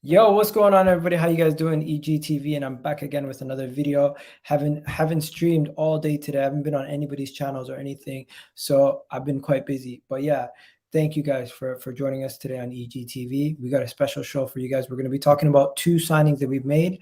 Yo, what's going on, everybody? How you guys doing? EGTV, and I'm back again with another video. Haven't streamed all day today. I haven't been on anybody's channels or anything, so I've been quite busy. But yeah, thank you guys for joining us today on EGTV. We got a special show for you guys. We're going to be talking about two signings that we've made,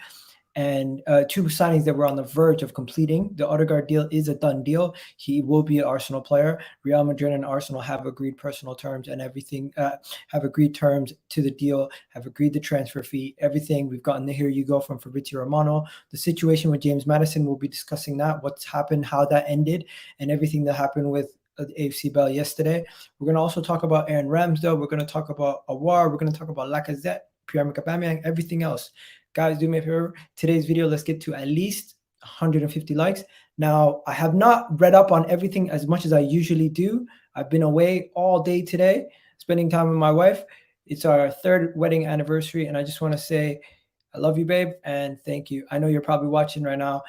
and two signings that we're on the verge of completing. The Ødegaard deal is a done deal. He will be an Arsenal player. Real Madrid and Arsenal have agreed personal terms and everything, have agreed terms to the deal, have agreed the transfer fee, everything. We've gotten the here you go from Fabrizio Romano. The situation with James Maddison, we'll be discussing that, what's happened, how that ended, and everything that happened with AFC Bell yesterday. We're going to also talk about Aaron Ramsdale. We're going to talk about Aouar. We're going to talk about Lacazette, Pierre-Emerick Aubameyang, everything else. Guys, do me a favor. Today's video, let's get to at least 150 likes. Now, I have not read up on everything as much as I usually do. I've been away all day today, spending time with my wife. It's our third wedding anniversary, and I just want to say I love you, babe, and thank you. I know you're probably watching right now.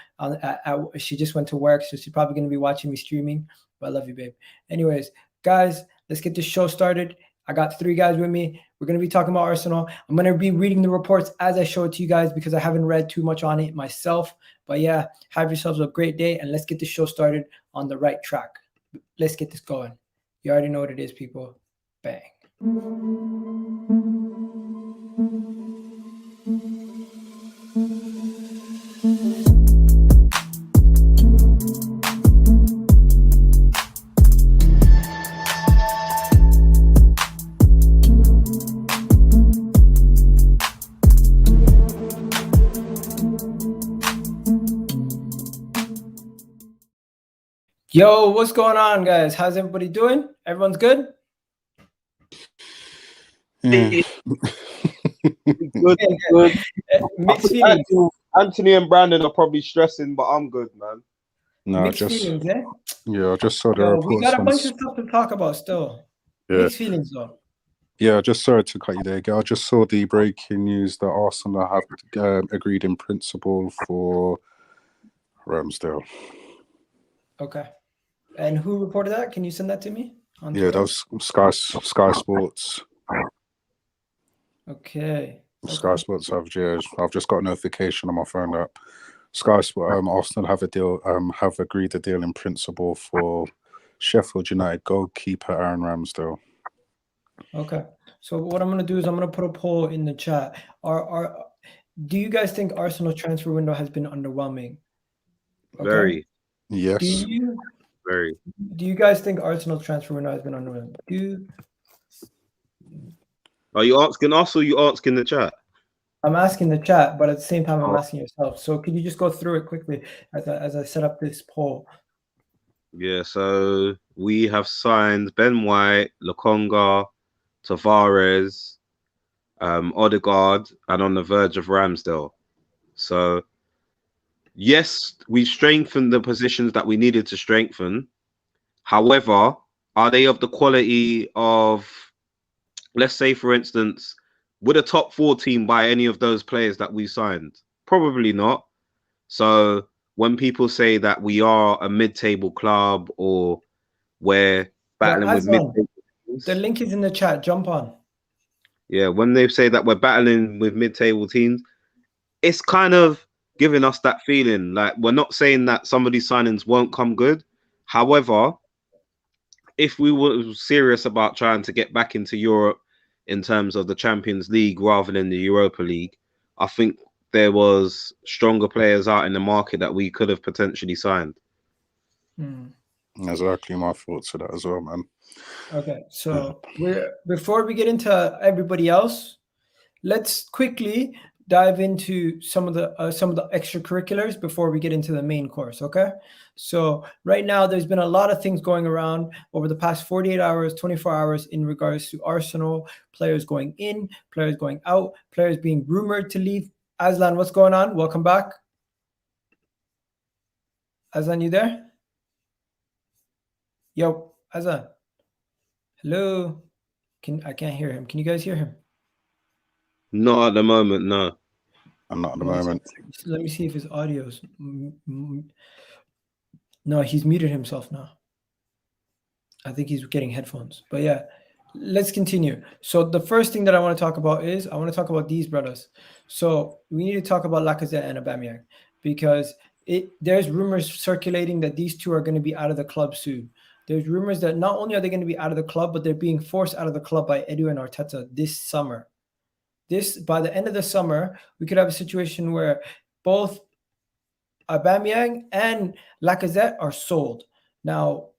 She just went to work, so she's probably going to be watching me streaming, but I love you, babe. Anyways, guys, let's get this show started. I got three guys with me. We're going to be talking about Arsenal. I'm going to be reading the reports as I show it to you guys because I haven't read too much on it myself. But yeah, have yourselves a great day, and let's get the show started on the right track. Let's get this going. You already know what it is, people. Bang. Yo, what's going on, guys? How's everybody doing? Everyone's good? Yeah. Good. Mixed feelings. Anthony and Brandon are probably stressing, but I'm good, man. No, Mixed feelings, eh? Yeah, I just saw the Yo, reports. we got a bunch of stuff to talk about still. Yeah. Mixed feelings, though. Yeah, just sorry to cut you there. I just saw the breaking news that Arsenal have agreed in principle for Ramsdale. Okay. And who reported that? Can you send that to me? Yeah, that was Sky Sports. Okay. Sky Sports. I've just got a notification on my phone that Sky Sports, Arsenal have agreed the deal in principle for Sheffield United goalkeeper Aaron Ramsdale. Okay. So what I'm going to do is I'm going to put a poll in the chat. Do you guys think Arsenal transfer window has been underwhelming? Okay. Very. Yes. Very. Do you guys think Arsenal transfer window has been underwhelming? Are you asking us or you asking the chat? I'm asking the chat, but at the same time, I'm asking yourself. So could you just go through it quickly as I set up this poll? Yeah, so we have signed Ben White, Lokonga, Tavares, Odegaard, and on the verge of Ramsdale. So yes, we strengthened the positions that we needed to strengthen. However, are they of the quality of, let's say, for instance, would a top 4 team buy any of those players that we signed? Probably not. So when people say that we are a mid-table club or we're battling with mid-table teams, the link is in the chat. Jump on. Yeah, when they say that we're battling with mid-table teams, it's kind of giving us that feeling. Like, we're not saying that some of these signings won't come good. However, if we were serious about trying to get back into Europe in terms of the Champions League rather than the Europa League, I think there was stronger players out in the market that we could have potentially signed. Exactly my thoughts of that as well, man. Okay, so before we get into everybody else, let's quickly dive into some of the extracurriculars before we get into the main course. Okay, so right now there's been a lot of things going around over the past 48 hours, 24 hours in regards to Arsenal, players going in, players going out, players being rumored to leave. Aslan, what's going on? Welcome back. Aslan, you there? Yo, Aslan. Hello. I can't hear him. Can you guys hear him? Not at the moment, no. I'm not at the moment. Let me see if his audio's... No, he's muted himself now. I think he's getting headphones. But yeah, let's continue. So the first thing that I want to talk about is I want to talk about these brothers. So we need to talk about Lacazette and Aubameyang because there's rumors circulating that these two are going to be out of the club soon. There's rumors that not only are they going to be out of the club, but they're being forced out of the club by Edu and Arteta this summer. By the end of the summer, we could have a situation where both Aubameyang and Lacazette are sold. Now,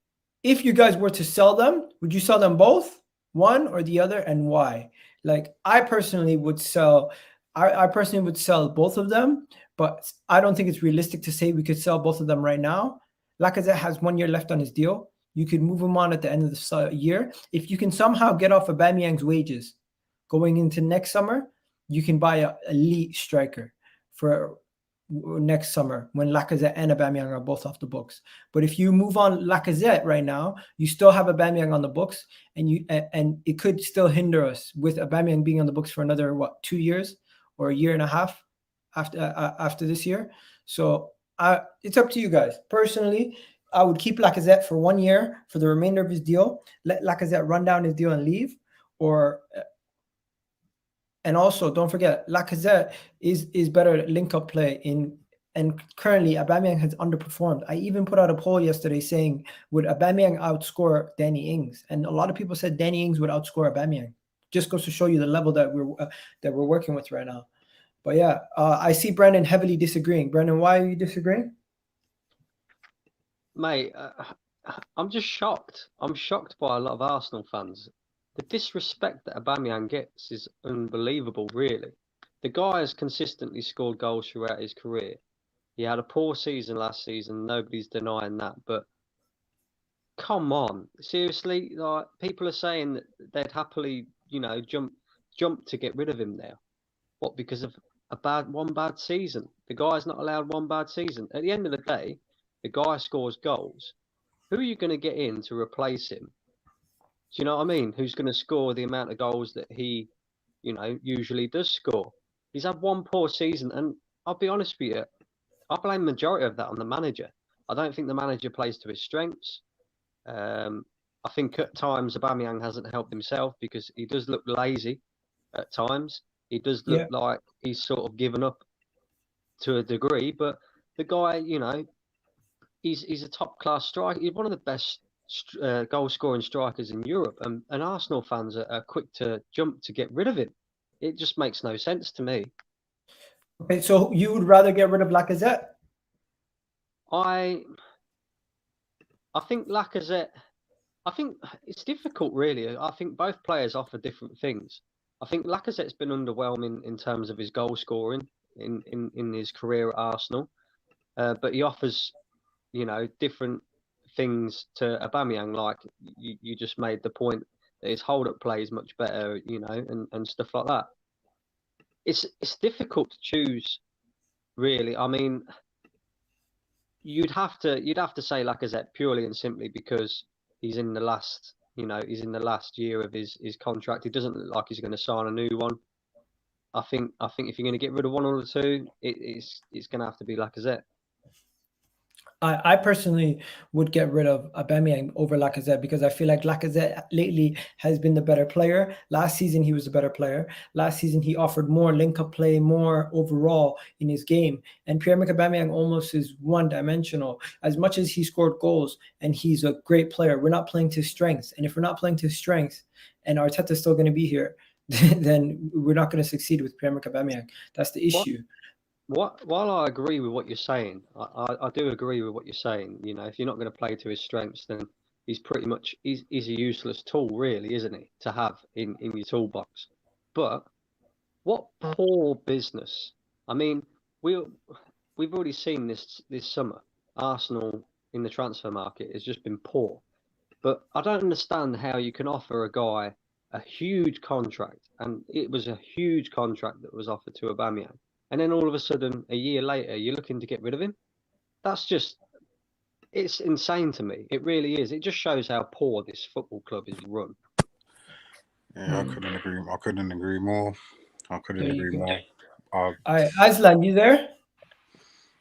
if you guys were to sell them, would you sell them both, one or the other, and why? Like, I personally would sell. I personally would sell both of them, but I don't think it's realistic to say we could sell both of them right now. Lacazette has 1 year left on his deal. You could move him on at the end of the year. If you can somehow get off Aubameyang's wages going into next summer, you can buy an elite striker for next summer when Lacazette and Aubameyang are both off the books. But if you move on Lacazette right now, you still have Aubameyang on the books, and it could still hinder us with Aubameyang being on the books for another 2 years or a year and a half after this year. So it's up to you guys. Personally, I would keep Lacazette for 1 year for the remainder of his deal. Let Lacazette run down his deal and leave. And also, don't forget, Lacazette is better at link-up play and currently Aubameyang has underperformed. I even put out a poll yesterday saying, would Aubameyang outscore Danny Ings? And a lot of people said Danny Ings would outscore Aubameyang. Just goes to show you the level that we're working with right now. But yeah, I see Brendan heavily disagreeing. Brendan, why are you disagreeing? Mate, I'm just shocked. I'm shocked by a lot of Arsenal fans. The disrespect that Aubameyang gets is unbelievable, really. The guy has consistently scored goals throughout his career. He had a poor season last season. Nobody's denying that. But come on, seriously, like, people are saying that they'd happily, jump to get rid of him now. What, because of one bad season? The guy's not allowed one bad season. At the end of the day, the guy scores goals. Who are you going to get in to replace him? Do you know what I mean? Who's going to score the amount of goals that he, usually does score? He's had one poor season, and I'll be honest with you, I blame the majority of that on the manager. I don't think the manager plays to his strengths. I think at times Aubameyang hasn't helped himself because he does look lazy at times. He does look like he's sort of given up to a degree, but the guy, he's a top-class striker. He's one of the best goal-scoring strikers in Europe, and Arsenal fans are quick to jump to get rid of him. It just makes no sense to me. Okay, so you would rather get rid of Lacazette? I think Lacazette. I think it's difficult, really. I think both players offer different things. I think Lacazette's been underwhelming in terms of his goal scoring in his career at Arsenal, but he offers, different things to Aubameyang. Like you just made the point that his hold-up play is much better, and stuff like that. It's difficult to choose, really. I mean, you'd have to say Lacazette purely and simply because he's in the last, year of his contract. He doesn't look like he's going to sign a new one. I think if you're going to get rid of one or the two, it's going to have to be Lacazette. I personally would get rid of Aubameyang over Lacazette because I feel like Lacazette lately has been the better player. Last season, he was the better player. Last season, he offered more link-up play, more overall in his game. And Pierre-Emerick Aubameyang almost is one-dimensional. As much as he scored goals and he's a great player, we're not playing to his strengths. And if we're not playing to his strengths and Arteta's still going to be here, then we're not going to succeed with Pierre-Emerick Aubameyang. That's the issue. While I agree with what you're saying, I do agree with what you're saying. If you're not going to play to his strengths, then he's pretty much he's a useless tool, really, isn't he, to have in your toolbox? But what poor business! I mean, we've already seen this summer. Arsenal in the transfer market has just been poor. But I don't understand how you can offer a guy a huge contract, and it was a huge contract that was offered to Aubameyang. And then all of a sudden, a year later, you're looking to get rid of him? It's insane to me. It really is. It just shows how poor this football club is run. Yeah, I couldn't agree more. All right, Aslan, you there?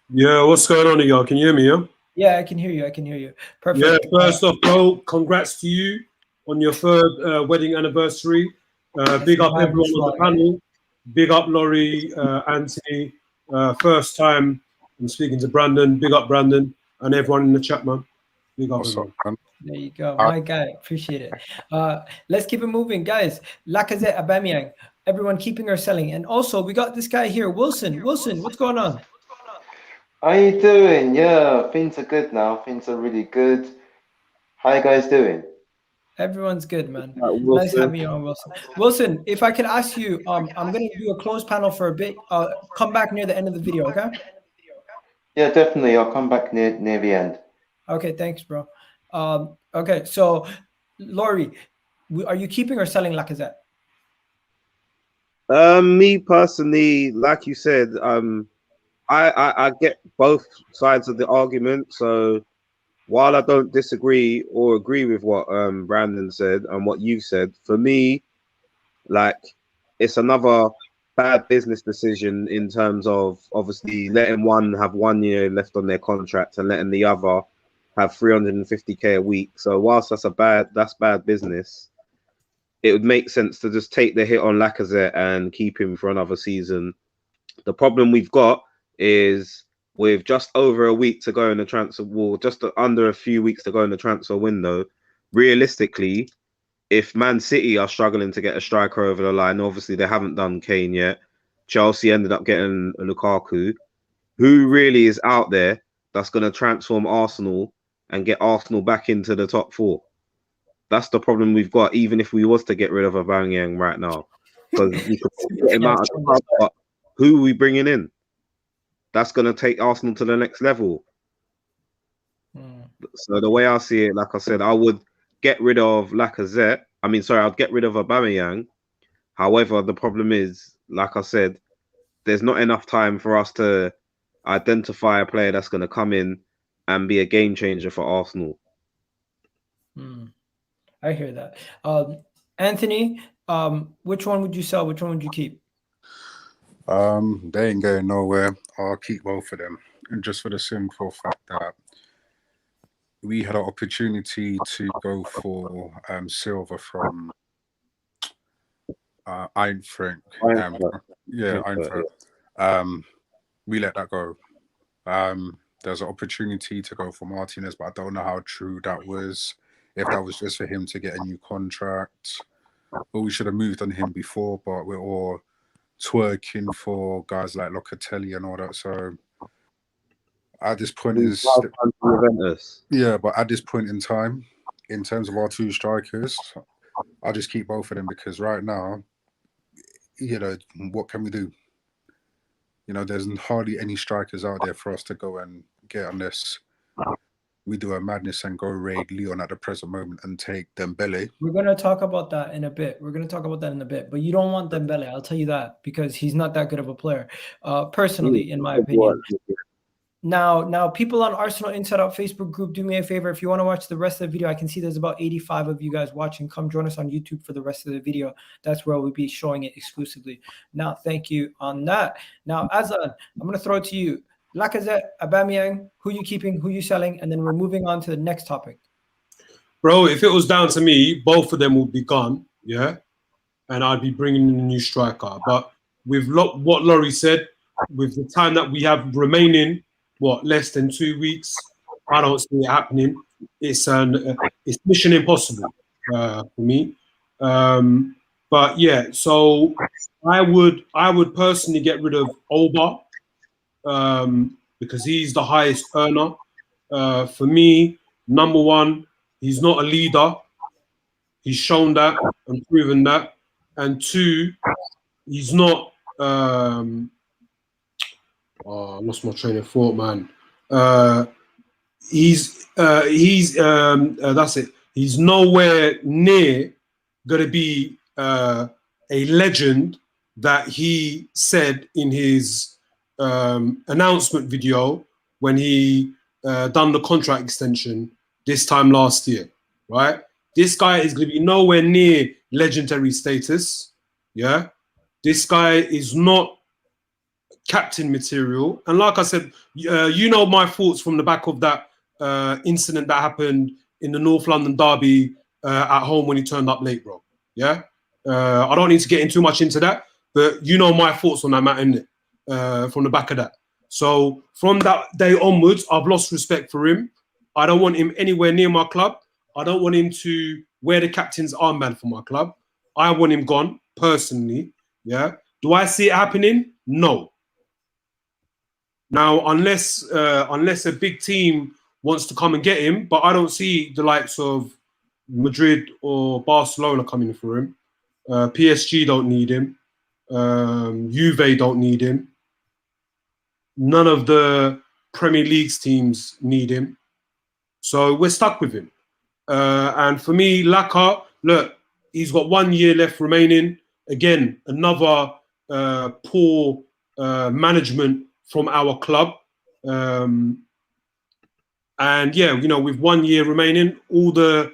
Yeah, what's going on, y'all? Can you hear me, yeah? Yeah, I can hear you. Perfect. Yeah, first off, bro, congrats to you. on your third wedding anniversary. Big up everyone on the panel. Big up Laurie, Anthony. First time I'm speaking to Brandon. Big up Brandon and everyone in the chat, man. Big up everyone. There you go, my guy. Appreciate it. Let's keep it moving, guys. Lacazette, Aubameyang. Everyone keeping or selling? And also, we got this guy here, Wilson. Wilson, what's going on? How you doing? Yeah, things are good now. Things are really good. How you guys doing? Everyone's good, man. Nice having you on, Wilson. Wilson, if I could ask you, I'm going to do a closed panel for a bit. Come back near the end of the video, okay? Yeah, definitely. I'll come back near the end. Okay, thanks, bro. Okay, so, Laurie, are you keeping or selling Lacazette? Me personally, like you said, I get both sides of the argument. So while I don't disagree or agree with what Brandon said and what you said, for me, like, it's another bad business decision in terms of obviously letting one have 1 year left on their contract and letting the other have 350k a week. So whilst that's bad business, it would make sense to just take the hit on Lacazette and keep him for another season. The problem we've got is with just over a week to go in the transfer, well, just under a few weeks to go in the transfer window, realistically, if Man City are struggling to get a striker over the line, obviously they haven't done Kane yet. Chelsea ended up getting Lukaku. Who really is out there that's going to transform Arsenal and get Arsenal back into the top four? That's the problem we've got, even if we was to get rid of Aubameyang right now. Because we could get him out of the club, but who are we bringing in? That's going to take Arsenal to the next level. So the way I see it, like I said, I would get rid of Lacazette. I'd get rid of Aubameyang. However, the problem is, like I said, there's not enough time for us to identify a player that's going to come in and be a game changer for Arsenal. I hear that. Anthony, which one would you sell? Which one would you keep? They ain't going nowhere. I'll keep both of them. And just for the simple fact that we had an opportunity to go for Silva from Eintracht. Eintracht. We let that go. There's an opportunity to go for Martinez, but I don't know how true that was. If that was just for him to get a new contract, but we should have moved on him before. But we're all twerking for guys like Locatelli and all that. So at this point but at this point in time, in terms of our two strikers, I'll just keep both of them because right now, what can we do? There's hardly any strikers out there for us to go and get unless we do a madness and go raid Lyon at the present moment and take Dembele. We're going to talk about that in a bit. But you don't want Dembele, I'll tell you that, because he's not that good of a player, personally, in my opinion. Now, people on Arsenal Inside Out Facebook group, do me a favor. If you want to watch the rest of the video, I can see there's about 85 of you guys watching. Come join us on YouTube for the rest of the video. That's where we'll be showing it exclusively. Now, thank you on that. Now, Azan, I'm going to throw it to you. Lacazette, Aubameyang, who you keeping, who you selling, and then we're moving on to the next topic. Bro, if it was down to me, both of them would be gone, yeah? And I'd be bringing in a new striker. But with what Laurie said, with the time that we have remaining, less than 2 weeks, I don't see it happening. It's mission impossible for me. But yeah, so I would personally get rid of Aouar because he's the highest earner. For me, number one, he's not a leader. He's shown that and proven that. And two, he's not. I lost my train of thought, man. That's it. He's nowhere near gonna be a legend that he said in his announcement video when he done the contract extension this time last year, right? This guy is gonna be nowhere near legendary status. Yeah, this guy is not captain material. And like I said, my thoughts from the back of that incident that happened in the North London derby at home when he turned up late, bro. Yeah, I don't need to get in too much into that, but you know my thoughts on that matter, innit? From the back of that. So from that day onwards, I've lost respect for him. I don't want him anywhere near my club. I don't want him to wear the captain's armband for my club. I want him gone, personally. Yeah. Do I see it happening? No. Now, unless a big team wants to come and get him, but I don't see the likes of Madrid or Barcelona coming for him. PSG don't need him. Juve don't need him. None of the Premier League's teams need him. So we're stuck with him. And for me, Laka, look, he's got 1 year left remaining. Again, another poor management from our club. And yeah, you know, with 1 year remaining, all the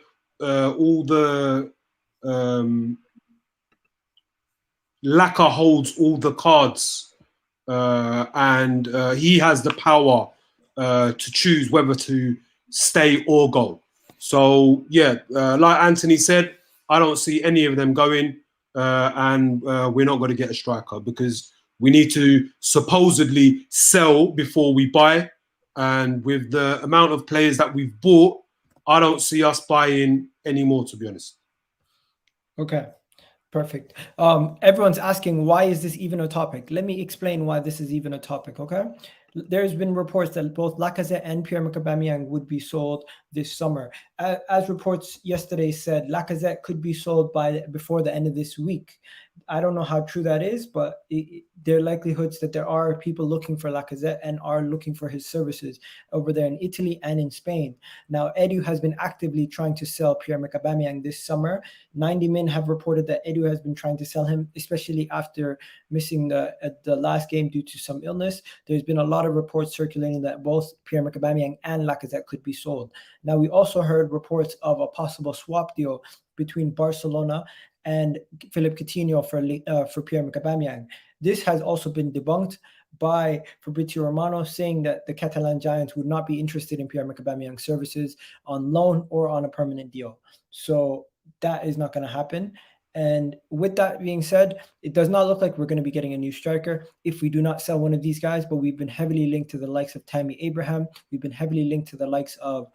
Laka holds all the cards, and he has the power to choose whether to stay or go. So yeah, like Anthony said, I don't see any of them going, and we're not going to get a striker because we need to supposedly sell before we buy. And with the amount of players that we've bought, I don't see us buying anymore, to be honest. Okay, perfect. Everyone's asking, why is this even a topic? Let me explain why this is even a topic, okay? There's been reports that both Lacazette and Pierre-Emerick Aubameyang would be sold this summer. As reports yesterday said, Lacazette could be sold before the end of this week. I don't know how true that is, but there are likelihoods that there are people looking for Lacazette and are looking for his services over there in Italy and in Spain. Now, Edu has been actively trying to sell Pierre-Emerick Aubameyang this summer. 90 Min have reported that Edu has been trying to sell him, especially after missing the last game due to some illness. There's been a lot of reports circulating that both Pierre-Emerick Aubameyang and Lacazette could be sold. Now, we also heard reports of a possible swap deal between Barcelona and Philippe Coutinho for Pierre-Emerick Aubameyang. This has also been debunked by Fabrizio Romano, saying that the Catalan Giants would not be interested in Pierre-Emerick Aubameyang's services on loan or on a permanent deal. So that is not going to happen. And with that being said, it does not look like we're going to be getting a new striker if we do not sell one of these guys, but we've been heavily linked to the likes of Tammy Abraham. We've been heavily linked to the likes of,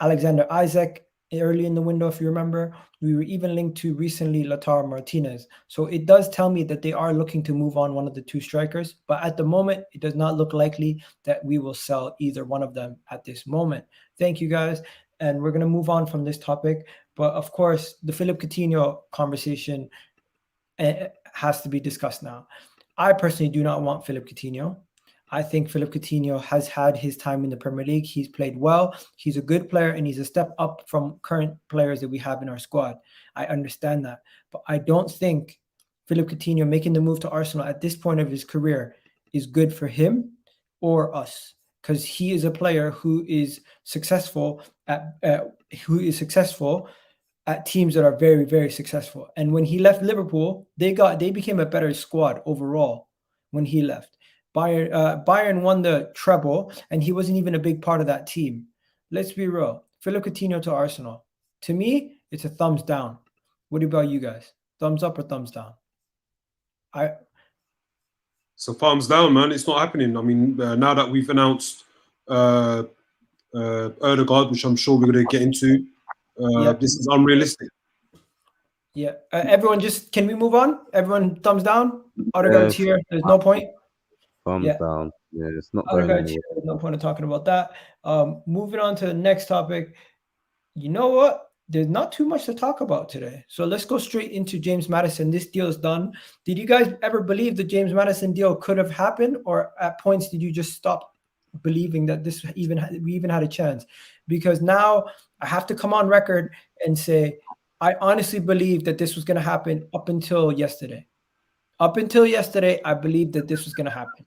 Alexander Isaac early in the window, if you remember. We were even linked to recently Lautaro Martinez. So it does tell me that they are looking to move on one of the two strikers, but at the moment, it does not look likely that we will sell either one of them at this moment. Thank you, guys. And we're going to move on from this topic. But of course, the Philippe Coutinho conversation has to be discussed now. I personally do not want Philippe Coutinho. I think Philippe Coutinho has had his time in the Premier League. He's played well. He's a good player, and he's a step up from current players that we have in our squad. I understand that. But I don't think Philippe Coutinho making the move to Arsenal at this point of his career is good for him or us, because he is a player who is successful at teams that are very, very successful. And when he left Liverpool, they became a better squad overall when he left. Bayern won the treble, and he wasn't even a big part of that team. Let's be real. Philippe Coutinho to Arsenal. To me, it's a thumbs down. What about you guys? Thumbs up or thumbs down? So thumbs down, man. It's not happening. I mean, now that we've announced Ødegaard, which I'm sure we're going to get into, this is unrealistic. Yeah. Everyone just, can we move on? Everyone thumbs down? Ødegaard's here. There's no point. Thumbs down. Yeah, it's not going anywhere. There's no point in talking about that. Moving on to the next topic. You know what? There's not too much to talk about today. So let's go straight into James Maddison. This deal is done. Did you guys ever believe the James Maddison deal could have happened? Or at points did you just stop believing that we even had a chance? Because now I have to come on record and say, I honestly believe that this was going to happen up until yesterday. Up until yesterday, I believed that this was going to happen.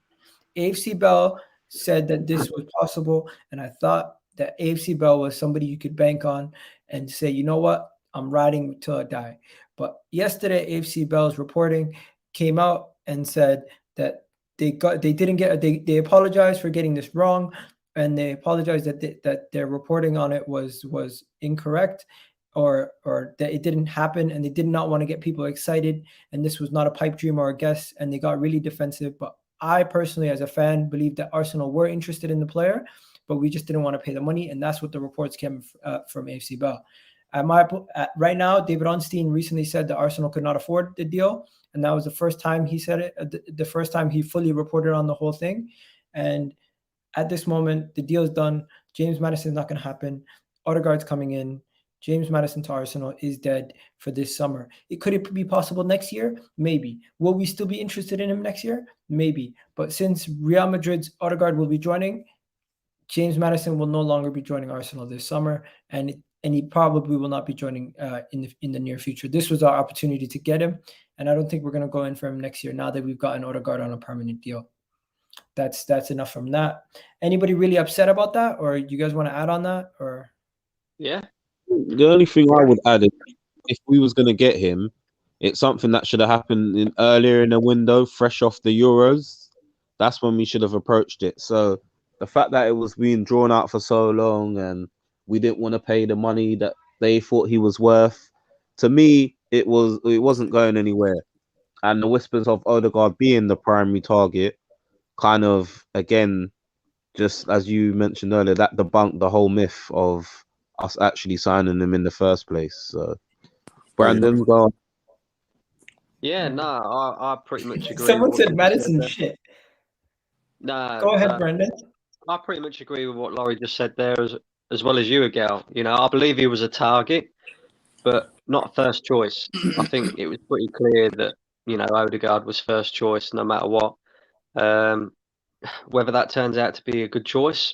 AFC Bell said that this was possible, and I thought that AFC Bell was somebody you could bank on and say, you know what, I'm riding till I die. But yesterday, AFC Bell's reporting came out and said that they apologized for getting this wrong. and they apologized that their reporting on it was incorrect, or that it didn't happen, and they did not want to get people excited, and this was not a pipe dream or a guess, and they got really defensive. But I personally, as a fan, believe that Arsenal were interested in the player, but we just didn't want to pay the money, and that's what the reports came from AFC Bell. Right now, David Ornstein recently said that Arsenal could not afford the deal, and that was the first time he said it, the first time he fully reported on the whole thing. And at this moment, the deal is done. James Maddison is not going to happen. Ødegaard's coming in. James Maddison to Arsenal is dead for this summer. Could it be possible next year? Maybe. Will we still be interested in him next year? Maybe. But since Real Madrid's Ødegaard will be joining, James Maddison will no longer be joining Arsenal this summer, and he probably will not be joining in the near future. This was our opportunity to get him, and I don't think we're going to go in for him next year now that we've gotten Ødegaard on a permanent deal. That's enough from that. Anybody really upset about that, or you guys want to add on that? Or Yeah. The only thing I would add is if we was going to get him, it's something that should have happened earlier in the window, fresh off the Euros. That's when we should have approached it. So the fact that it was being drawn out for so long and we didn't want to pay the money that they thought he was worth, to me, it wasn't going anywhere. And the whispers of Ødegaard being the primary target kind of, again, just as you mentioned earlier, that debunked the whole myth of us actually signing him in the first place. So, Brandon, go on. Yeah, no, I pretty much agree. Someone with said what Maddison you shit. No, Go ahead, Brendan. I pretty much agree with what Laurie just said there, as well as you, Egal. You know, I believe he was a target, but not first choice. I think it was pretty clear that, you know, Ødegaard was first choice no matter what. Whether that turns out to be a good choice,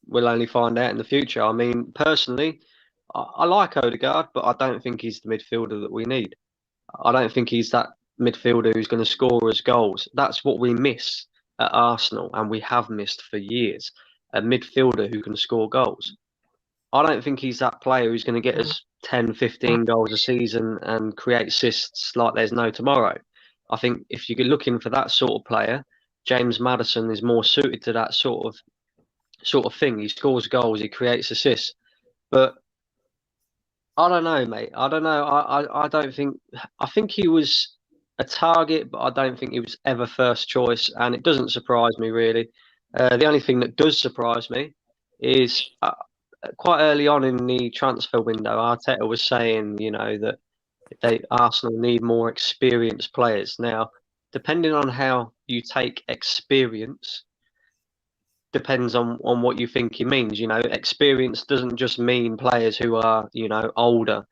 we'll only find out in the future. I mean, personally, I like Ødegaard, but I don't think he's the midfielder that we need. I don't think he's that midfielder who's going to score us goals. That's what we miss at Arsenal, and we have missed for years. A midfielder who can score goals. I don't think he's that player who's going to get us 10, 15 goals a season and create assists like there's no tomorrow. I think if you're looking for that sort of player, James Maddison is more suited to that sort of thing. He scores goals, he creates assists. But I don't know, mate. I don't know. I think he was a target, but I don't think he was ever first choice, and it doesn't surprise me really. The only thing that does surprise me is quite early on in the transfer window, Arteta was saying, you know, that Arsenal need more experienced players. Now, depending on how you take experience, depends on what you think he means. You know, experience doesn't just mean players who are, you know, older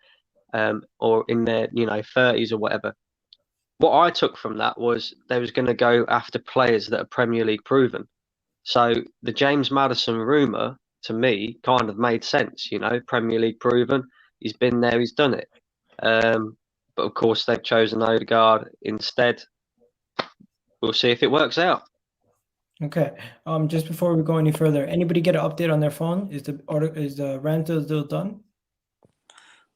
or in their, you know, 30s or whatever. What I took from that was they was going to go after players that are Premier League proven. So the James Maddison rumour, to me, kind of made sense. You know, Premier League proven. He's been there, he's done it. But of course, they've chosen Ødegaard instead. We'll see if it works out. Okay. Just before we go any further, anybody get an update on their phone? Is the Ramsdale deal done?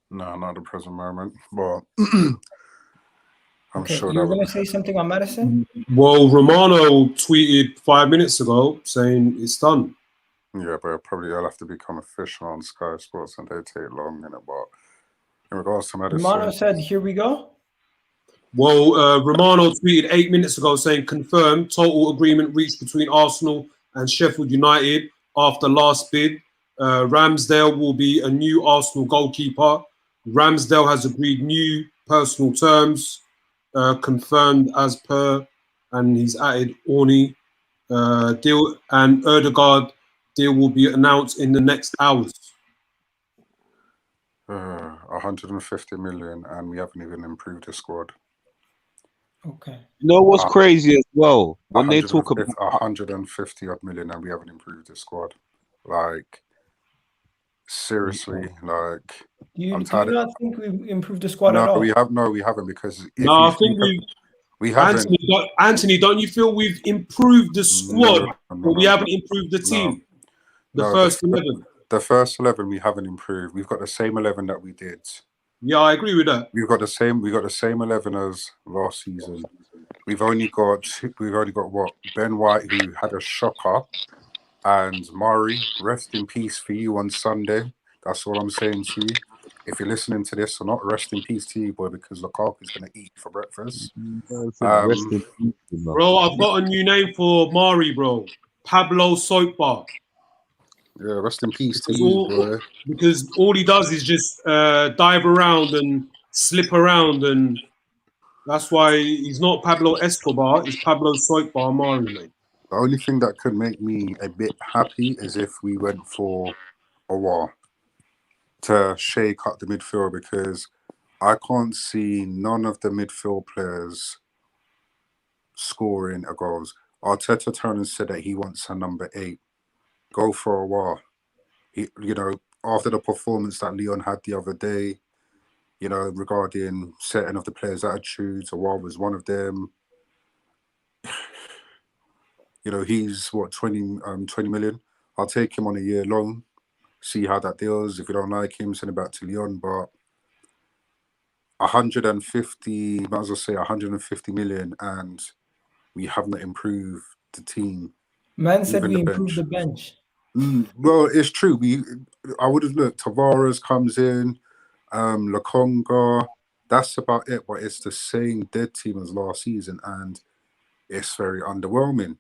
No, not at the present moment. But I'm Okay, sure you were that going to say something on Maddison? Well, Romano tweeted 5 minutes ago saying it's done. Yeah, but probably I'll have to become official on Sky Sports, and they take long in it. But in regards to Maddison, Romano said, "Here we go." Well, Romano tweeted 8 minutes ago saying confirmed total agreement reached between Arsenal and Sheffield United after last bid. Ramsdale will be a new Arsenal goalkeeper. Ramsdale has agreed new personal terms, confirmed as per, and he's added Orny deal, and Ødegaard deal will be announced in the next hours. 150 million, and we haven't even improved the squad. Okay. You know what's crazy as well? When they talk about 150 odd million, and we haven't improved the squad. Like, seriously, like. Do you not think we've improved the squad no, at all? we haven't, because No, I think we haven't. Anthony, don't you feel we've improved the squad, but we haven't improved the team? The first 11. The first 11 we haven't improved. We've got the same 11 that we did. Yeah, I agree with that. We've got the same 11 as last season. We've only got what? Ben White, who had a shocker, And Mari, rest in peace for you on Sunday. That's all I'm saying to you. If you're listening to this or not, rest in peace to you, boy, because Lukaku's going to eat for breakfast. Rest in peace, man. Bro, I've got a new name for Mari, bro. Pablo Soapbar. Yeah, rest in peace to Because you, boy. because all he does is just dive around and slip around, and that's why he's not Pablo Escobar, he's Pablo Soapbar Mari, mate. The only thing that could make me a bit happy is if we went for Aouar to shake up the midfield, because I can't see none of the midfield players scoring a goals. Arteta turned and said that he wants a number 8. Go for Aouar. You know, after the performance that Lyon had the other day, you know, regarding setting of the players' attitudes, Aouar was one of them. You know, he's what, 20 million. I'll take him on a year loan, see how that deals. If you don't like him, send him back to Lyon. But 150, might as well say 150 million, and we have not improved the team. Man said Even we the improved the bench. bench. Well, it's true. I would have looked. Tavares comes in, Lokonga. That's about it. But it's the same dead team as last season, and it's very underwhelming.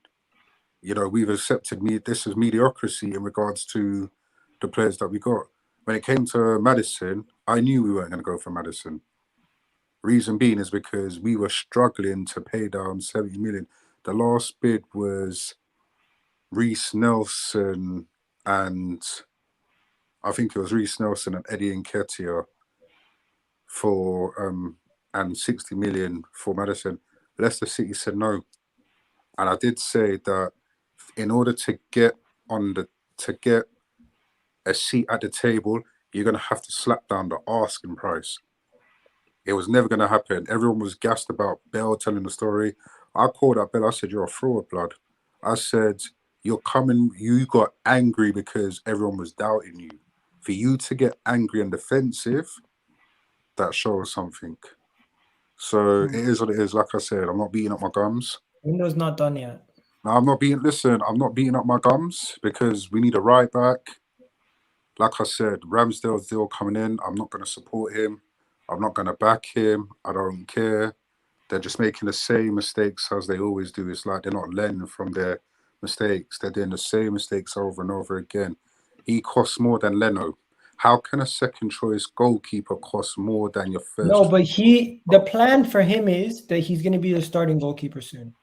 You know, we've accepted this is mediocrity in regards to the players that we got. When it came to Maddison, I knew we weren't going to go for Maddison. Reason being is because we were struggling to pay down 70 million. The last bid was Reece Nelson and I think it was Reece Nelson and Eddie Nketiah for and 60 million for Maddison. Leicester City said no. And I did say that in order to get a seat at the table, you're going to have to slap down the asking price. It was never going to happen. Everyone was gassed about Bell telling the story. I called out Bell. I said, you're a fraud, blood. I said, you got angry because everyone was doubting you. For you to get angry and defensive, that shows something. So it is what it is. Like I said, I'm not beating up my gums. Window's not done yet. No, I'm not beating up my gums because we need a right back. Like I said, Ramsdale's still coming in. I'm not going to support him. I'm not going to back him. I don't care. They're just making the same mistakes as they always do. It's like they're not learning from their mistakes. They're doing the same mistakes over and over again. He costs more than Leno. How can a second choice goalkeeper cost more than your first? No, but the plan for him is that he's going to be the starting goalkeeper soon.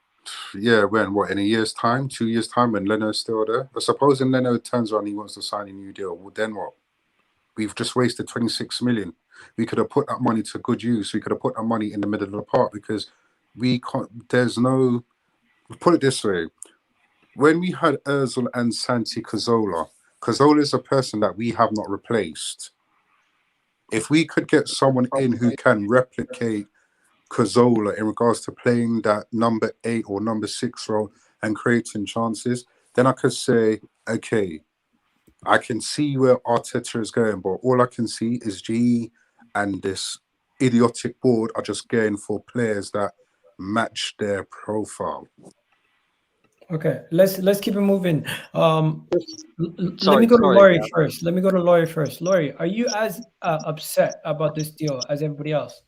Yeah, when, in a year's time, 2 years' time, when Leno's still there? But supposing Leno turns around and he wants to sign a new deal, well, then what? We've just wasted 26 million. We could have put that money to good use. We could have put that money in the middle of the park because we can't, put it this way. When we had Ozil and Santi Cazorla is a person that we have not replaced. If we could get someone in who can replicate Cazorla in regards to playing that number 8 or number 6 role and creating chances, then I could say, okay, I can see where Arteta is going, but all I can see is GE and this idiotic board are just going for players that match their profile. Okay, let's keep it moving. Let me go to Laurie first. Laurie, are you as upset about this deal as everybody else?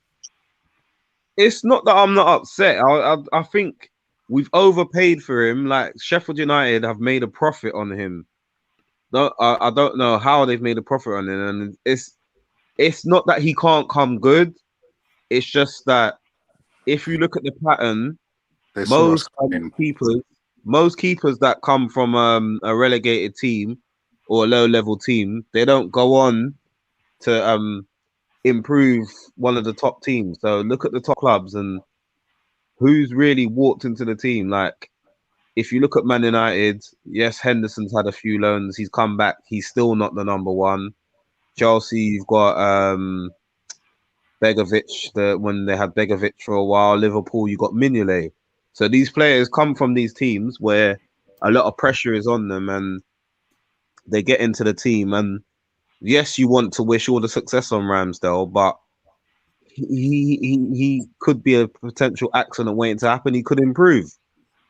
It's not that I'm not upset. I think we've overpaid for him. Like Sheffield United have made a profit on him. No, I don't know how they've made a profit on him, and it's not that he can't come good. It's just that if you look at the pattern, most keepers that come from a relegated team or a low-level team, they don't go on to improve one of the top teams. So look at the top clubs and who's really walked into the team. Like if you look at Man United, yes, Henderson's had a few loans. He's come back. He's still not the number one. Chelsea, you've got Begovic. When they had Begovic for a while. Liverpool, you got Mignolet. So these players come from these teams where a lot of pressure is on them, and they get into the team. And yes, you want to wish all the success on Ramsdale, but he could be a potential accident waiting to happen. He could improve.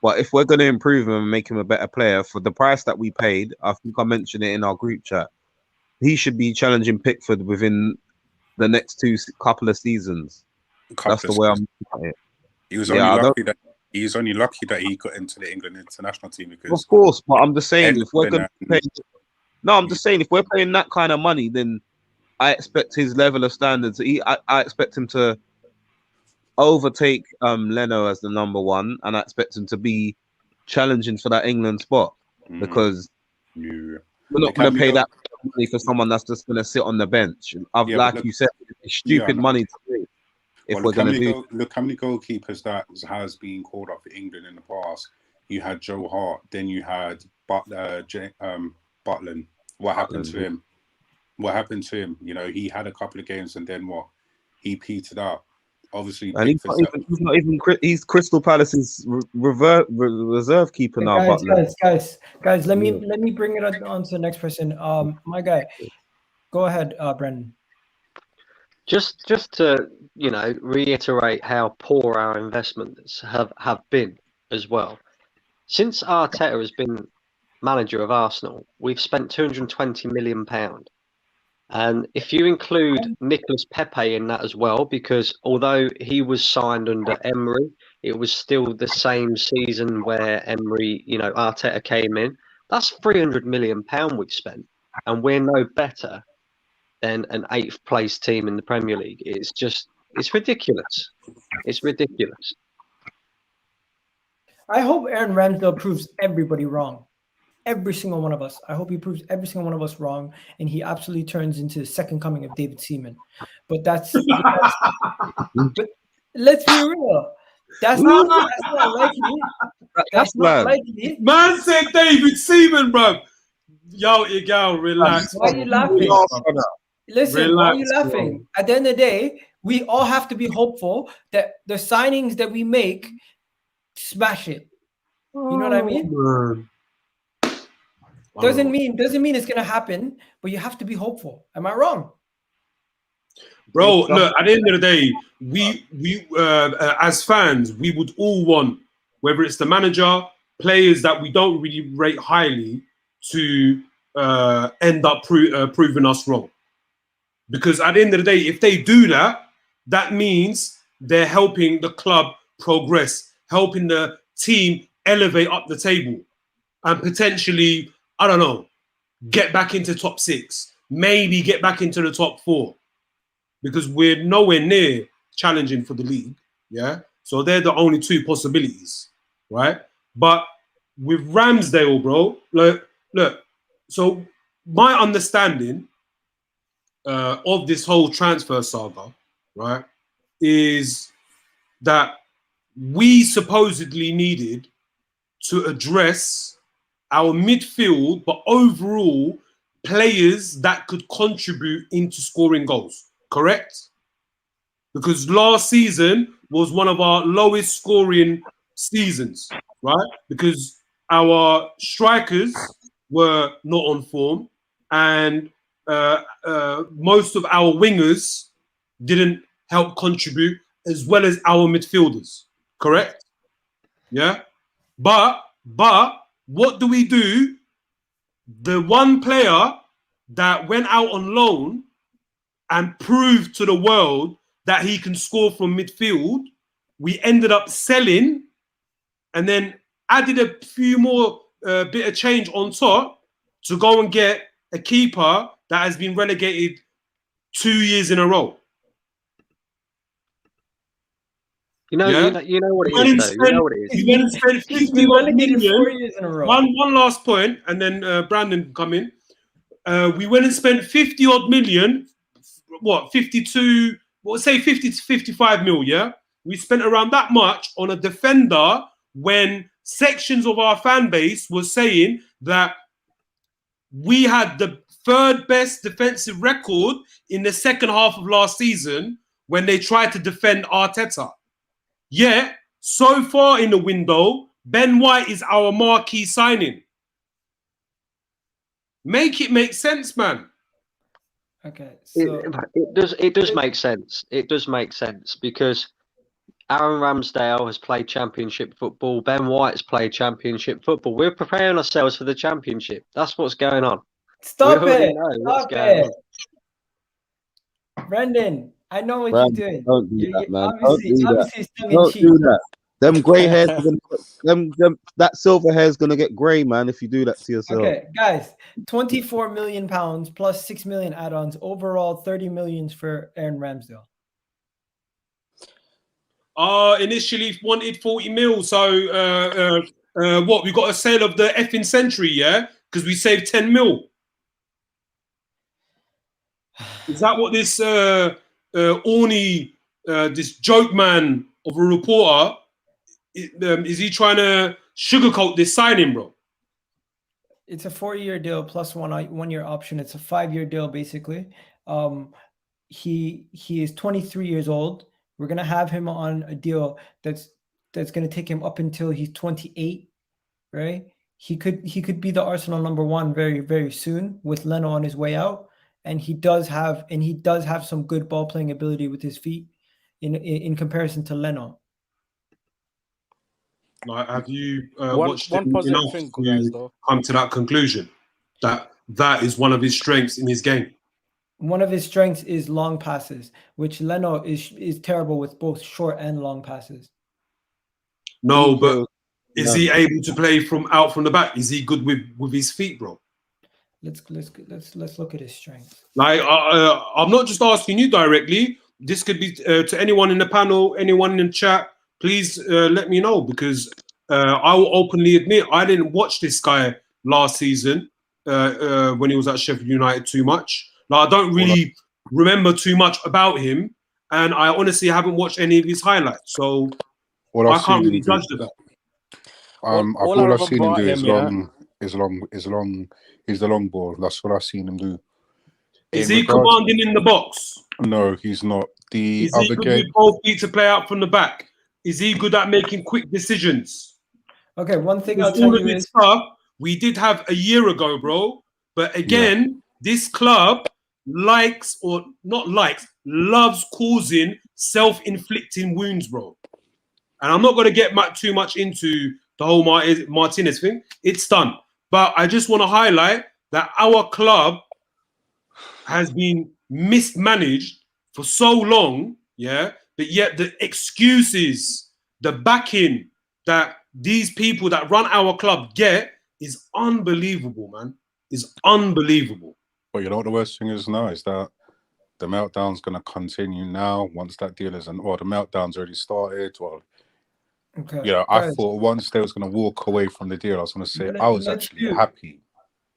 But if we're going to improve him and make him a better player for the price that we paid, I think I mentioned it in our group chat, he should be challenging Pickford within the next couple of seasons. That's the way I'm looking at it. He was only lucky that he got into the England international team because. Of course, but I'm just saying if we're going to pay. No, I'm just saying if we're paying that kind of money, then I expect his level of standards. I expect him to overtake Leno as the number one, and I expect him to be challenging for that England spot because we're not going to pay that money for someone that's just going to sit on the bench. Like you said, it's stupid money to pay. If we're going to do, look how many goalkeepers that has been called up for England in the past. You had Joe Hart, then you had Butland. What happened to him? What happened to him? You know, he had a couple of games and then what? He petered out. Obviously, and he's Crystal Palace's reserve keeper now. Guys, let me bring it on to the next person. My guy, go ahead, Brendan. Just to reiterate how poor our investments have been as well. Since Arteta has been manager of Arsenal, we've spent £220 million. And if you include Nicolas Pepe in that as well, because although he was signed under Emery, it was still the same season where Arteta came in. That's £300 million we've spent, and we're no better than an 8th place team in the Premier League. It's ridiculous. It's ridiculous. I hope Aaron Ramsdale proves everybody wrong. Every single one of us. I hope he proves every single one of us wrong, and he absolutely turns into the second coming of David Seaman. But but let's be real. That's not likely. That's not likely. Man said David Seaman, bro. Yo, Egal, relax. Why are you laughing? Listen, why are you laughing? Bro. At the end of the day, we all have to be hopeful that the signings that we make smash it. You know what I mean? Man. Doesn't mean it's gonna happen, but you have to be hopeful. Am I wrong? Bro, look, at the end of the day, we as fans, we would all want, whether it's the manager, players that we don't really rate highly, to end up proving us wrong. Because at the end of the day, if they do that, that means they're helping the club progress, helping the team elevate up the table, and potentially, I don't know, get back into top 6, maybe get back into the top 4, because we're nowhere near challenging for the league. Yeah, so they're the only 2 possibilities, right? But with Ramsdale, bro, look. So my understanding of this whole transfer saga, right, is that we supposedly needed to address our midfield, but overall players that could contribute into scoring goals, correct? Because last season was one of our lowest scoring seasons, right? Because our strikers were not on form, and most of our wingers didn't help contribute, as well as our midfielders, correct? Yeah, but what do we do? The one player that went out on loan and proved to the world that he can score from midfield, we ended up selling and then added a few more bit of change on top to go and get a keeper that has been relegated 2 years in a row. You know what it is, though. You know what it is. You went and spent 50 million. 4 years in a row. One last point, and then Brandon come in. We went and spent 50 odd million. What, 52? Well, say 50 to 55 mil. Yeah, we spent around that much on a defender when sections of our fan base was saying that we had the 3rd best defensive record in the second half of last season when they tried to defend Arteta. Yet, so far in the window, Ben White is our marquee signing. Make it make sense, man. Okay, so it does make sense. It does make sense because Aaron Ramsdale has played Championship football. Ben White's played Championship football. We're preparing ourselves for the Championship. That's what's going on. Stop We already it! know what's Stop going it! Brendan, I know what Bram, you're doing. don't do that, man. Obviously, Don't do that. obviously it's tongue in Don't cheek. do that. Them grey hairs, are gonna, that silver hair is gonna get grey, man. If you do that to yourself. Okay, guys, 24 million pounds plus 6 million add-ons. Overall, 30 millions for Aaron Ramsdale. Initially wanted 40 mil. So what? We got a sale of the effing century, yeah? Because we saved 10 mil. Is that what this Orny, this joke man of a reporter, is he trying to sugarcoat this signing, bro? It's a 4-year deal plus one-year option. It's a 5-year deal, basically. He is 23 years old. We're gonna have him on a deal that's gonna take him up until he's 28, right? He could be the Arsenal #1 very, very soon with Leno on his way out. And he does have some good ball playing ability with his feet in comparison to Leno. Like, have you watched one positive enough thing, to guys, though. come to that conclusion that is one of his strengths in his game? One of his strengths is long passes, which Leno is terrible with both short and long passes. No, but is he able to play out from the back? Is he good with his feet, bro? Let's look at his strengths. Like, I'm not just asking you directly. This could be to anyone in the panel, anyone in the chat. Please let me know, because I will openly admit I didn't watch this guy last season when he was at Sheffield United too much. Like, I don't really remember too much about him, and I honestly haven't watched any of his highlights, so I can't really judge that. All I've seen him do is the long ball. That's what I've seen him do. Is he commanding in the box? No, he's not. Is he good with both feet to play out from the back? Is he good at making quick decisions? Okay, one thing I'll tell all of you this is stuff we did have a year ago, bro. But again, this club loves causing self-inflicting wounds, bro. And I'm not going to get too much into the whole Martinez thing. It's done. But I just want to highlight that our club has been mismanaged for so long, yeah, but yet the excuses, the backing that these people that run our club get is unbelievable, man. Is unbelievable. But you know what the worst thing is now is that the meltdown's going to continue now once that deal is, the meltdown's already started. Well, okay. Yeah, I thought once they was going to walk away from the deal, I was going to say I was actually happy.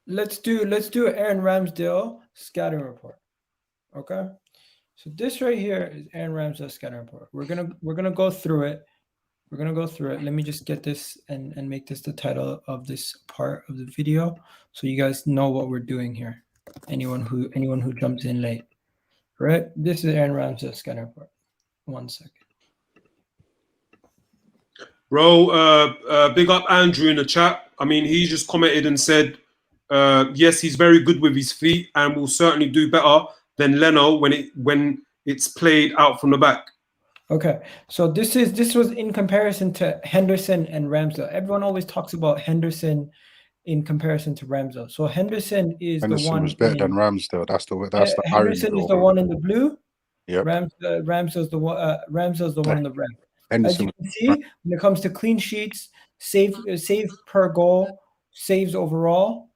Let's do Aaron Ramsdale scouting report. Okay, so this right here is Aaron Ramsdale scouting report. We're gonna go through it. Let me just get this and make this the title of this part of the video, so you guys know what we're doing here. Anyone who jumps in late, right? This is Aaron Ramsdale scouting report. 1 second. Bro, big up Andrew in the chat. I mean, he just commented and said, yes, he's very good with his feet and will certainly do better than Leno when it's played out from the back. Okay, so this was in comparison to Henderson and Ramsdale. Everyone always talks about Henderson in comparison to Ramsdale. So Henderson was better than Ramsdale. That's the Henderson is the one in the blue. Yeah. Ramsdale's the one. Ramsdale's the one in the red. As you can see, when it comes to clean sheets, save per goal, saves overall,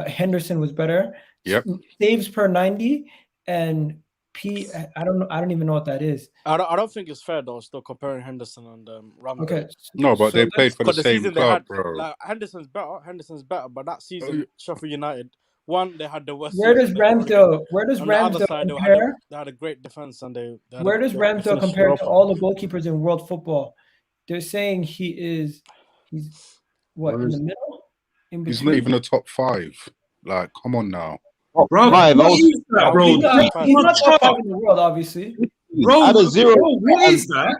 Henderson was better. Yep. Saves per 90 and I don't even know what that is. I don't think it's fair though. Still comparing Henderson and Ramsdale. Okay. No, but they played for the same club, bro. Like, Henderson's better. But that season, Sheffield United, they had the worst. Where does Ramsdale compare? They had a great defense, and where does Ramsdale compare to all the goalkeepers in world football? They're saying he's what, in the middle? He's not even a top 5. Like, come on now. Bro, Five, He's not top 5 in the world, obviously. Bro, At a zero. what is that?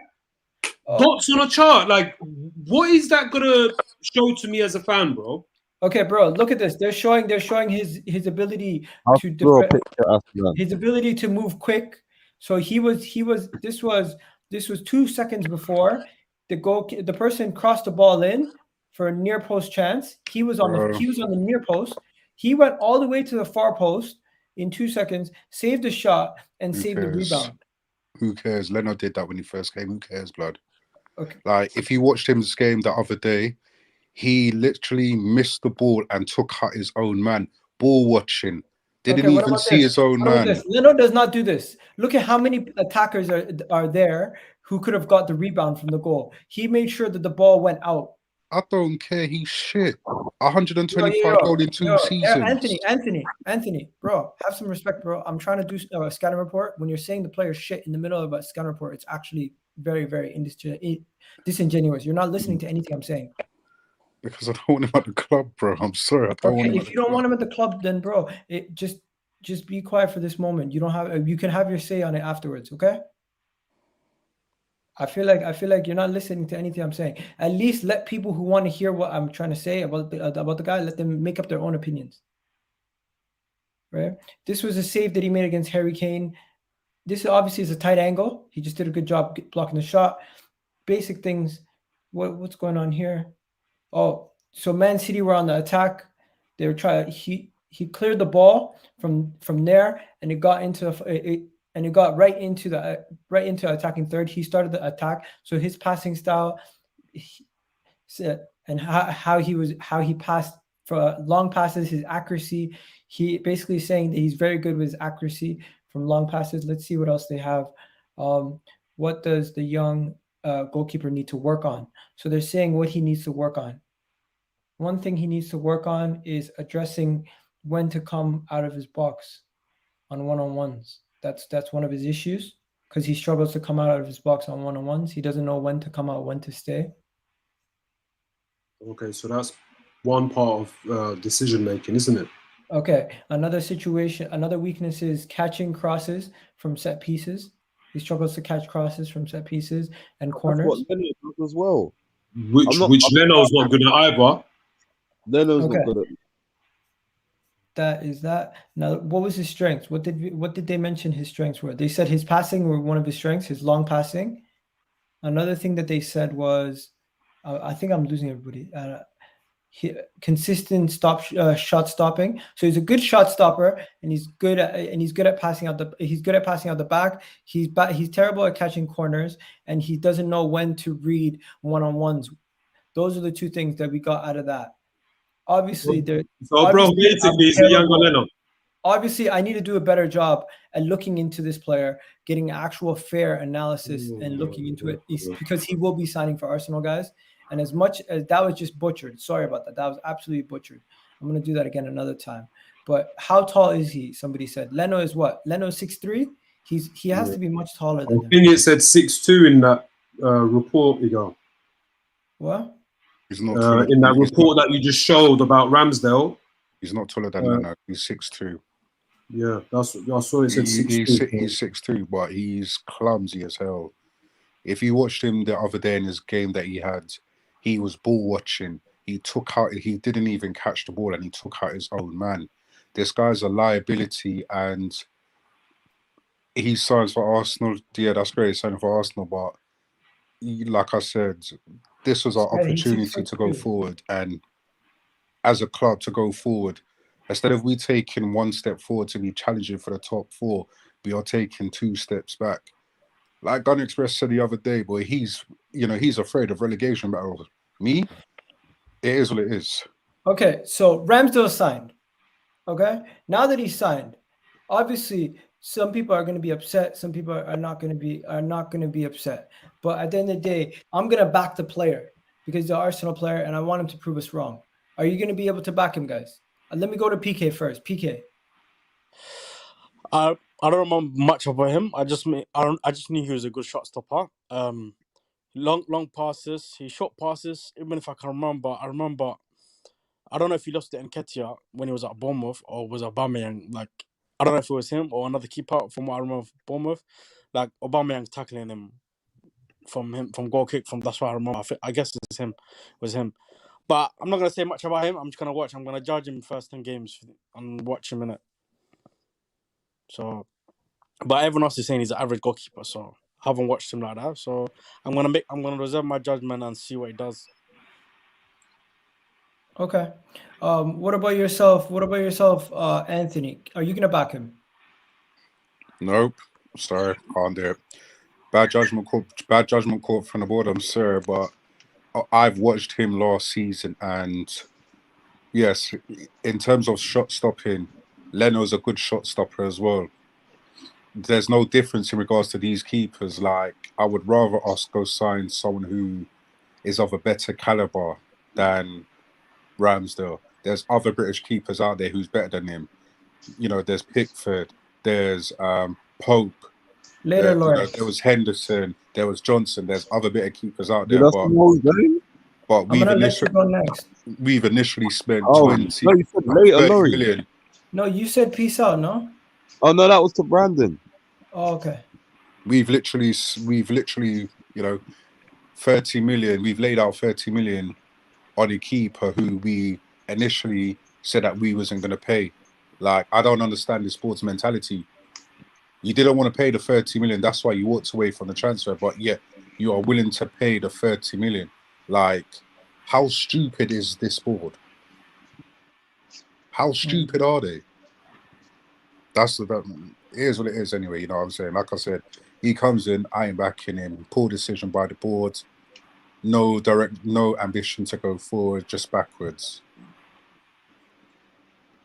Dots on a chart. Like, what is that gonna show to me as a fan, bro? Okay, bro, look at this. They're showing his ability his ability to move quick. So this was This was 2 seconds before the person crossed the ball in for a near post chance. He was on the near post. He went all the way to the far post in 2 seconds, saved the shot, and saved the rebound. Who cares? Leno did that when he first came. Who cares, blood? Okay. Like, if you watched him's game the other day, he literally missed the ball and took out his own man. Ball watching. Didn't even see his own man. Leno does not do this. Look at how many attackers are there who could have got the rebound from the goal. He made sure that the ball went out. I don't care. He's shit. 125 goals in 2 seasons. Anthony, bro, have some respect, bro. I'm trying to do a scouting report. When you're saying the player's shit in the middle of a scouting report, it's actually very, very disingenuous. You're not listening to anything I'm saying. Because I don't want him at the club, bro. I'm sorry. I don't want him. If you don't want him at the club, then, bro, just be quiet for this moment. You can have your say on it afterwards, okay? I feel like you're not listening to anything I'm saying. At least let people who want to hear what I'm trying to say about the guy, let them make up their own opinions. Right? This was a save that he made against Harry Kane. This obviously is a tight angle. He just did a good job blocking the shot. Basic things. What's going on here? Oh, so Man City were on the attack. They were trying. He cleared the ball from there, and it got into and it got right into attacking third. He started the attack, so his passing style, and how he passed for long passes, his accuracy. He basically saying that he's very good with his accuracy from long passes. Let's see what else they have. What does the young goalkeeper need to work on? So they're saying what he needs to work on. One thing he needs to work on is addressing when to come out of his box on one-on-ones. That's one of his issues, because he struggles to come out of his box on one-on-ones. He doesn't know when to come out, when to stay. Okay, so that's one part of decision making, isn't it? Okay, another weakness is catching crosses from set pieces. He struggles to catch crosses from set pieces and corners. That's what Leno does as well. Which Leno's not good at either. Leno's not good at. That is that. Now, what was his strengths? What did they mention his strengths were? They said his passing were one of his strengths, his long passing. Another thing that they said was, I think I'm losing everybody. Consistent shot stopping. So he's a good shot stopper, and he's good at passing out the back. He's terrible at catching corners, and he doesn't know when to read one-on-ones. Those are the two things that we got out of that. Obviously, basically, he's a younger Leno. Obviously, I need to do a better job at looking into this player, getting actual fair analysis and looking into it, because he will be signing for Arsenal, guys. And as much as that was just butchered, sorry about that. That was absolutely butchered. I'm going to do that again another time. But how tall is he? Somebody said. Leno is what? Leno is 6'3"? He has to be much taller than him. I think it said 6'2" in that report, Egal. What? He's not in that report that you just showed about Ramsdale. He's not taller than Leno. He's 6'2". Yeah, I saw it said 6'2". He's 6'2", but he's clumsy as hell. If you watched him the other day in his game that he had, he was ball watching. He didn't even catch the ball, and he took out his own man. This guy's a liability, and he signs for Arsenal. Yeah, that's great, signing for Arsenal, but like I said, this was our opportunity to go forward, and as a club to go forward. Instead of we taking one step forward to be challenging for the top four, we are taking 2 steps back. Like Gun Express said the other day, boy, he's afraid of relegation battles. Me, it is what it is. Okay, so Ramsdale signed. Okay, now that he's signed, obviously some people are going to be upset. Some people are not going to be upset. But at the end of the day, I'm going to back the player because he's an Arsenal player, and I want him to prove us wrong. Are you going to be able to back him, guys? Let me go to PK first. PK. I don't remember much about him. I just knew he was a good shot stopper. Long passes, he short passes. Even if I can remember, I don't know if he lost it in Nketiah when he was at Bournemouth, or was Aubameyang. Like, I don't know if it was him or another keeper. From what I remember of Bournemouth, like Aubameyang tackling him from goal kick. That's what I remember. I guess it was him. But I'm not gonna say much about him. I'm just gonna watch. I'm gonna judge him first 10 games and watch him in it. So, but everyone else is saying he's an average goalkeeper. So haven't watched him like that. So I'm gonna reserve my judgment and see what he does. Okay. What about yourself? What about yourself, Anthony? Are you gonna back him? Nope. Sorry, can't do it. Bad judgment call from the board. I'm sorry, but I've watched him last season, and yes, in terms of shot stopping, Leno's a good shot stopper as well. There's no difference in regards to these keepers. Like, I would rather us go sign someone who is of a better caliber than Ramsdale. There's other British keepers out there who's better than him. You know, there's Pickford, there's Pope, Later, Laurie. there was Henderson, there was Johnson. There's other better keepers out Did there, I see what he's doing? but I'm we've gonna let you go next. initially spent Oh, 20, no, you said later, 30 Laurie. million. No, you said peace out, no? Oh no, that was to Brandon. Oh, okay. We've literally, 30 million. We've laid out 30 million on a keeper who we initially said that we wasn't going to pay. Like, I don't understand the sports mentality. You didn't want to pay the 30 million. That's why you walked away from the transfer. But yet you are willing to pay the 30 million. Like, how stupid is this board? How stupid are they? It is what it is anyway, you know what I'm saying? Like I said, he comes in, I ain't backing him. Poor decision by the board. No ambition to go forward, just backwards.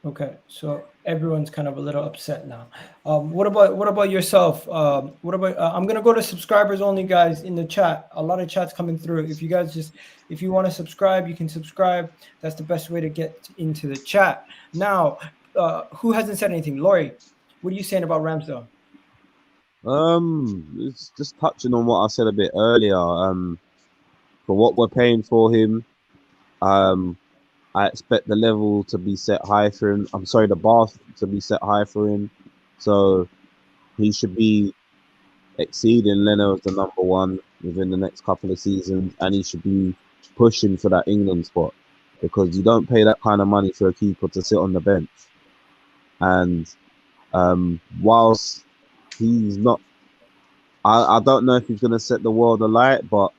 Okay, so everyone's kind of a little upset now. What about yourself? I'm gonna go to subscribers only, guys, in the chat. A lot of chats coming through. If you want to subscribe, you can subscribe. That's the best way to get into the chat. Now, who hasn't said anything? Laurie, what are you saying about Ramsdale? It's just touching on what I said a bit earlier. For what we're paying for him, I expect the level to be set high for him. I'm sorry, the bar to be set high for him. So he should be exceeding Leno as the number one within the next couple of seasons, and he should be pushing for that England spot, because you don't pay that kind of money for a keeper to sit on the bench. And whilst he's not, I don't know if he's going to set the world alight, but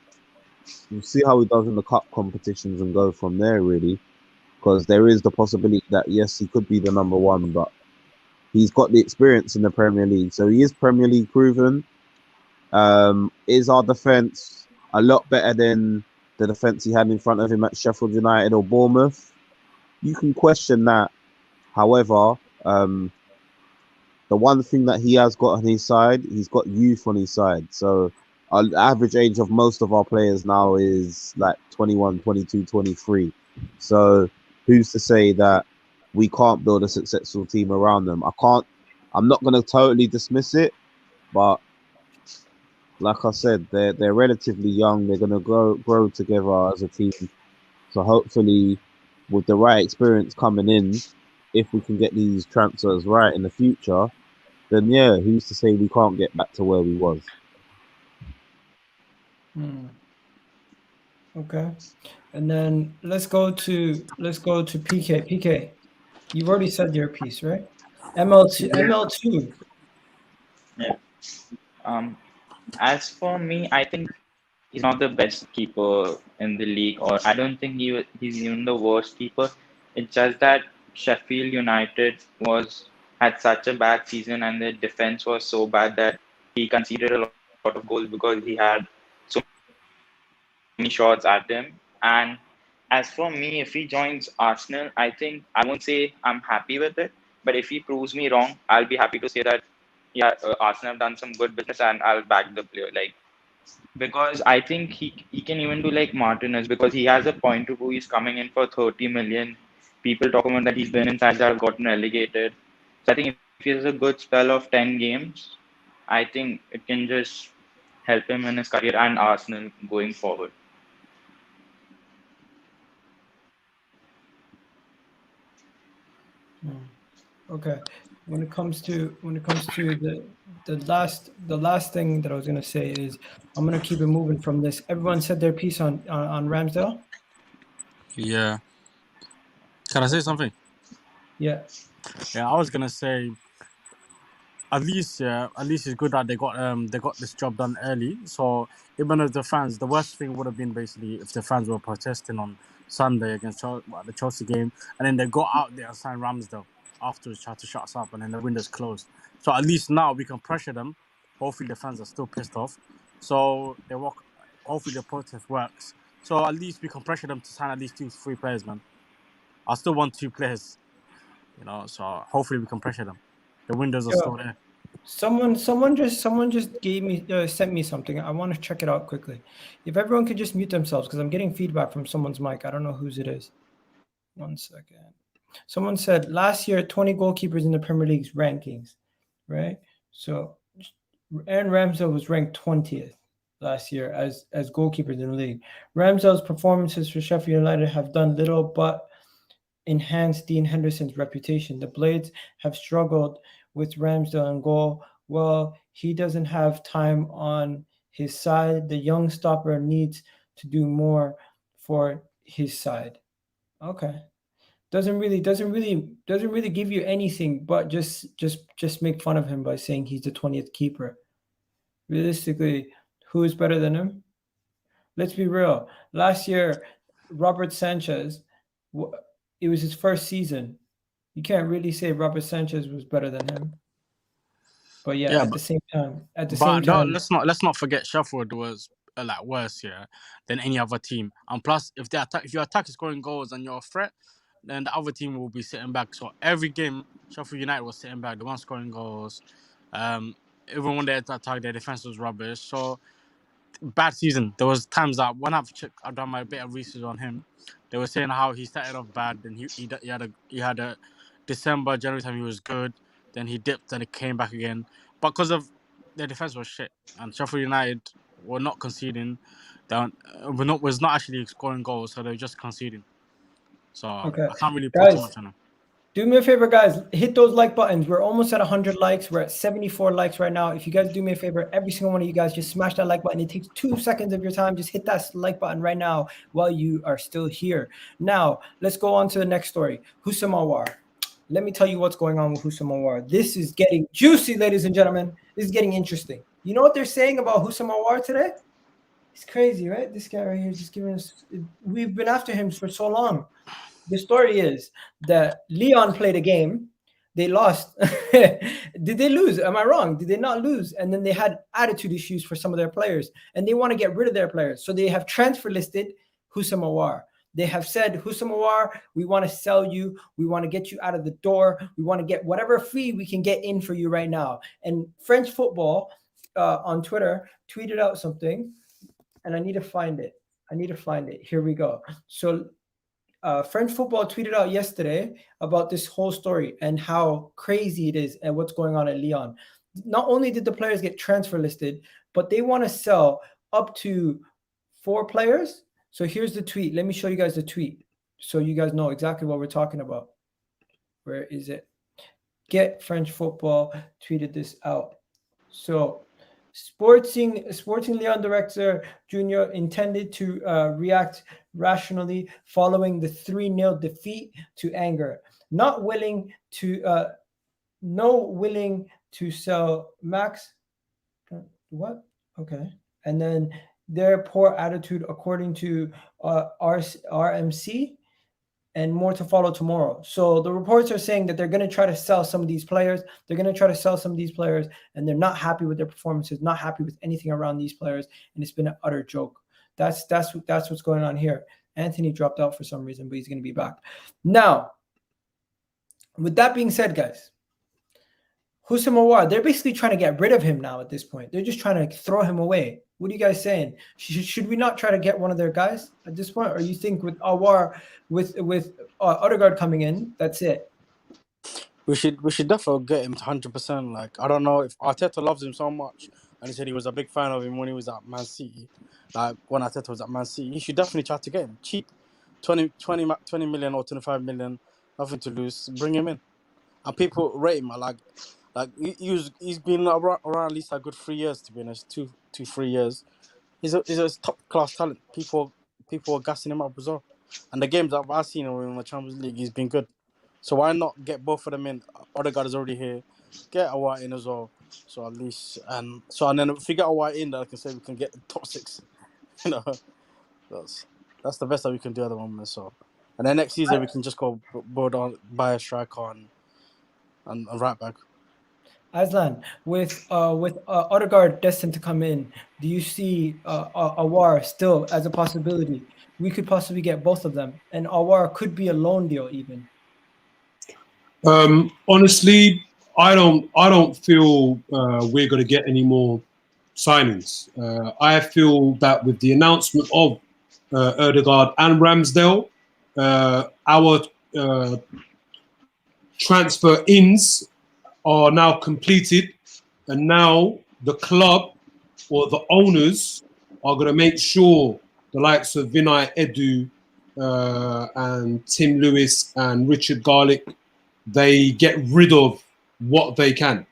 we'll see how he does in the cup competitions and go from there, really. Because there is the possibility that, yes, he could be the number one, but he's got the experience in the Premier League. So he is Premier League proven. Is our defence a lot better than the defence he had in front of him at Sheffield United or Bournemouth? You can question that. However, the one thing that he has got on his side, he's got youth on his side. So the average age of most of our players now is like 21, 22, 23. So who's to say that we can't build a successful team around them? I'm not going to totally dismiss it, but like I said, they're relatively young. They're going to grow together as a team. So hopefully, with the right experience coming in, if we can get these transfers right in the future, then yeah, who's to say we can't get back to where we was? Okay, and then let's go to PK. PK, you've already said your piece, right? ML2. Yeah. As for me, I think he's not the best keeper in the league, or I don't think he's even the worst keeper. It's just that Sheffield United had such a bad season, and the defense was so bad that he conceded a lot of goals because he had so many shots at him. And as for me, if he joins Arsenal, I won't say I'm happy with it, but if he proves me wrong, I'll be happy to say that Arsenal have done some good business, and I'll back the player. Because I think he can even do like Martinez, because he has a point of view. He's coming in for 30 million. People talk about that he's been in sides that have gotten relegated. So I think if he has a good spell of 10 games, I think it can just help him in his career and Arsenal going forward. Okay. When it comes to the last thing that I was gonna say is, I'm gonna keep it moving from this. Everyone said their piece on Ramsdale. Yeah. Can I say something? Yeah. Yeah, I was gonna say At least it's good that they got this job done early. So even if the fans, the worst thing would have been basically if the fans were protesting on Sunday against the Chelsea game, and then they got out there and signed Ramsdale afterwards, tried to shut us up, and then the window's closed. So at least now we can pressure them. Hopefully the fans are still pissed off. So they walk. Hopefully the protest works. So at least we can pressure them to sign at least 2-3 players, man. I still want 2 players, So hopefully we can pressure them. The windows are Yo, still there. someone just gave me sent me something. I want to check it out quickly. If everyone could just mute themselves, because I'm getting feedback from someone's mic. I don't know whose it is. 1 second. Someone said last year 20 goalkeepers in the Premier League's rankings, right? So Aaron Ramsdale was ranked 20th last year as goalkeepers in the league. Ramsdale's performances for Sheffield United have done little but enhanced Dean Henderson's reputation. The Blades have struggled with Ramsdale in goal. Well, he doesn't have time on his side. The young stopper needs to do more for his side. Okay. Doesn't really give you anything, but just make fun of him by saying he's the 20th keeper. Realistically, who is better than him? Let's be real. Last year, Robert Sanchez, it was his first season. You can't really say Robert Sanchez was better than him. But at the same time, let's not forget Sheffield was worse than any other team. And plus, if your attack is scoring goals and you're a threat, then the other team will be sitting back. So every game, Sheffield United was sitting back. They weren't scoring goals. Even when they attacked, their defense was rubbish. So bad season. There was times that when I've done my bit of research on him, they were saying how he started off bad. Then he had a December, January time he was good. Then he dipped and it came back again. But because of their defense was shit, and Sheffield United were not conceding, was not actually scoring goals, so they were just conceding. So okay. I can't really put too much on them. Do me a favor, guys. Hit those like buttons. We're almost at 100 likes. We're at 74 likes right now. If you guys do me a favor, every single one of you guys, just smash that like button. It takes 2 seconds of your time. Just hit that like button right now while you are still here. Now, let's go on to the next story. Houssem Aouar. Let me tell you what's going on with Houssem Aouar. This is getting juicy, ladies and gentlemen. This is getting interesting. You know what they're saying about Houssem Aouar today? It's crazy, right? This guy right here is just giving us... We've been after him for so long. The story is that Lyon played a game. They lost. Did they lose? Am I wrong? Did they not lose? And then they had attitude issues for some of their players. And they want to get rid of their players. So they have transfer listed Houssem Aouar. They have said, Houssem Aouar, we want to sell you. We want to get you out of the door. We want to get whatever fee we can get in for you right now. And French Football on Twitter tweeted out something. And I need to find it. Here we go. So French Football tweeted out yesterday about this whole story and how crazy it is and what's going on at Lyon. Not only did the players get transfer listed, but they want to sell up to 4 players. So here's the tweet. Let me show you guys the tweet so you guys know exactly what we're talking about. Where is it? Get French Football tweeted this out. So Sporting Lyon director Junior intended to react rationally following the 3-0 defeat to anger. No willing to sell Max. What? Okay. And then their poor attitude, according to RMC, and more to follow tomorrow. So the reports are saying that they're going to try to sell some of these players. And they're not happy with their performances, not happy with anything around these players, and it's been an utter joke. That's what's going on here. Anthony dropped out for some reason, but he's going to be back. Now, with that being said, guys, Houssem Aouar, they're basically trying to get rid of him now at this point. They're just trying to throw him away. What are you guys saying? Should we not try to get one of their guys at this point? Or you think with Aouar, with Ødegaard coming in, that's it? We should definitely get him to 100%. Like, I don't know if Arteta loves him so much, and he said he was a big fan of him when he was at Man City. Like, when Arteta was at Man City, he should definitely try to get him cheap, 20 million or 25 million, nothing to lose. Bring him in, and people rate him. Like he's been around at least a good 3 years, to be honest, 2-3 years. He's a top class talent. People are gassing him up as well. And the games that I've seen him in the Champions League, he's been good. So why not get both of them in? Ødegaard is already here. get Aouar in as well. So at least and then if we get Aouar in, like I said, we can get the top 6. You know, that's the best that we can do at the moment. So, and then next season we can just go board on buy a striker and right back. Aslan, with Ødegaard destined to come in, do you see Aouar still as a possibility? We could possibly get both of them, and Aouar could be a loan deal even. Honestly, I don't feel we're going to get any more signings. I feel that with the announcement of Ødegaard and Ramsdale, our transfer ins are now completed, and now the club or the owners are going to make sure the likes of Vinay Edu and Tim Lewis and Richard Garlick, they get rid of what they can,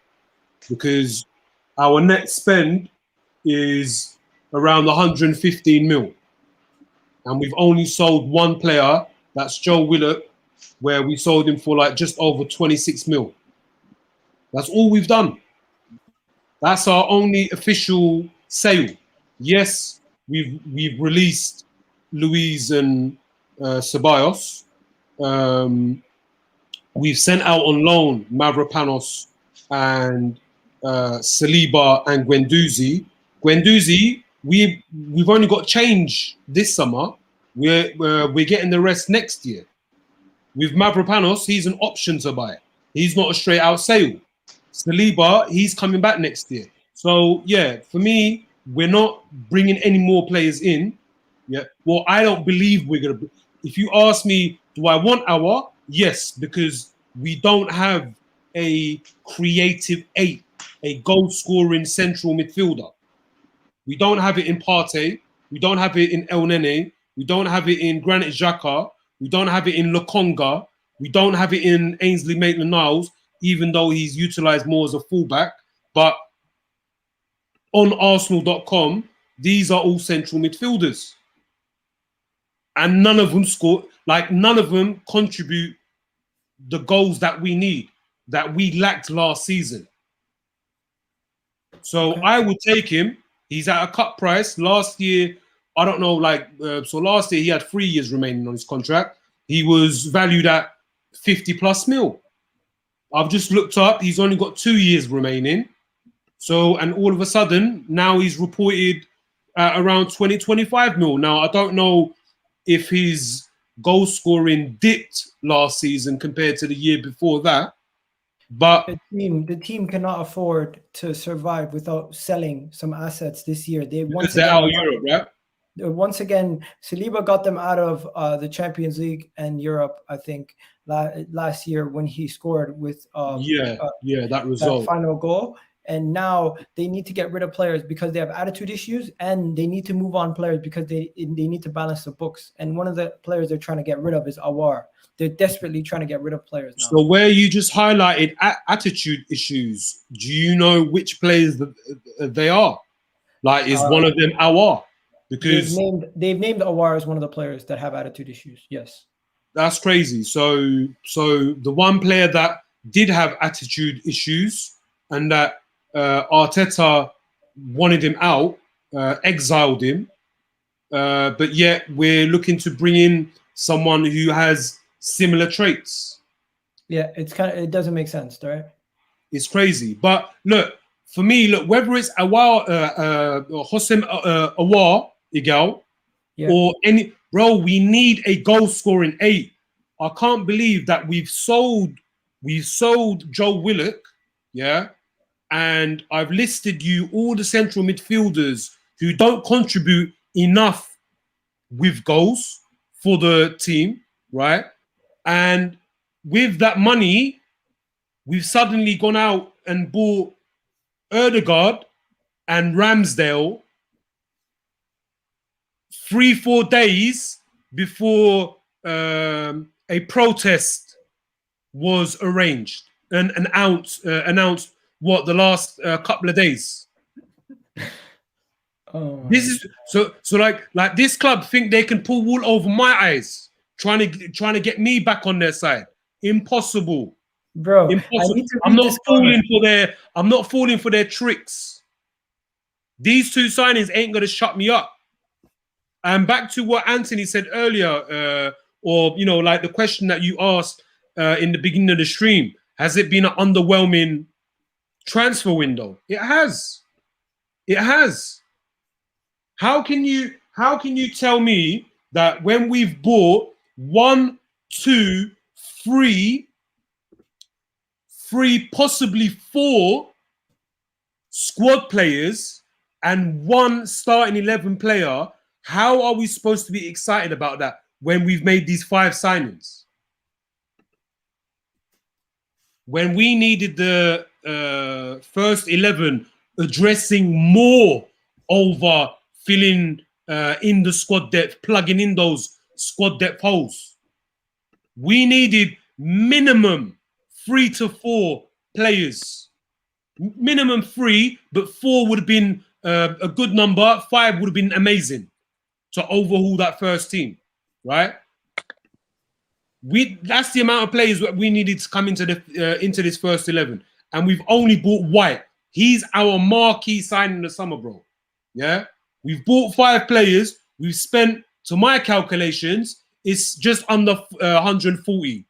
because our net spend is around 115 mil, and we've only sold one player, that's Joe Willock, where we sold him for like just over 26 mil. That's all we've done. That's our only official sale. Yes, we've released Luis and Ceballos. We've sent out on loan Mavropanos and Saliba and Guendouzi. Guendouzi, we've only got change this summer. We're getting the rest next year. With Mavropanos, he's an option to buy. He's not a straight out sale. Saliba, he's coming back next year. So yeah, for me, we're not bringing any more players in. Yeah. Well, I don't believe we're gonna. If you ask me, do I want Aouar? Yes, because we don't have a creative 8, a goal-scoring central midfielder. We don't have it in Partey. We don't have it in El Nene. We don't have it in Granit Xhaka. We don't have it in Lokonga. We don't have it in Ainsley Maitland-Niles, even though he's utilised more as a fullback. But on Arsenal.com, these are all central midfielders. And none of them score, like none of them contribute the goals that we need, that we lacked last season. So I would take him. He's at a cut price. Last year, I don't know, so last year he had 3 years remaining on his contract. He was valued at 50 plus mil. I've just looked up, he's only got 2 years remaining. So, and all of a sudden, now he's reported at around 20, 25 mil. Now, I don't know if his goal scoring dipped last season compared to the year before that, but the team cannot afford to survive without selling some assets this year. They're out of Europe, right? Once again, Saliba got them out of the Champions League and Europe, I think, last year when he scored with that result, that final goal. And now they need to get rid of players because they have attitude issues, and they need to move on players because they need to balance the books. And one of the players they're trying to get rid of is Aouar. They're desperately trying to get rid of players now. So where you just highlighted attitude issues, do you know which players they are? Like, is one of them Aouar? Because they've named Aouar as one of the players that have attitude issues. Yes, that's crazy. So the one player that did have attitude issues and that Arteta wanted him out, exiled him, but yet we're looking to bring in someone who has similar traits. Yeah, it doesn't make sense, right? It's crazy. But look, for me, whether it's Aouar, Hossein Aouar, Egal, or any, bro, we need a goal scoring 8. I can't believe that we've sold Joe Willock, yeah, and I've listed you all the central midfielders who don't contribute enough with goals for the team, right? And with that money, we've suddenly gone out and bought Ødegaard and Ramsdale 3-4 days before a protest was arranged and announced what the last couple of days. This is so like this club think they can pull wool over my eyes, trying to get me back on their side. Impossible. Bro, I Impossible. need to I'm read not this comment. falling for their tricks. These two signings ain't gonna shut me up. And back to what Anthony said earlier, or like the question that you asked in the beginning of the stream, has it been an underwhelming transfer window? It has. It has. How can you tell me that when we've bought 1, 2, 3, possibly 4 squad players and 1 starting 11 player, how are we supposed to be excited about that when we've made these 5 signings? When we needed the first 11 addressing more over filling in the squad depth, plugging in those squad depth holes. We needed minimum 3 to 4 players. Minimum 3, but 4 would have been a good number. 5 would have been amazing to overhaul that first team, right? That's the amount of players that we needed to come into this first 11, and we've only bought White. He's our marquee signing in the summer, bro. Yeah, we've bought 5 players. We've spent, to my calculations, it's just under 140.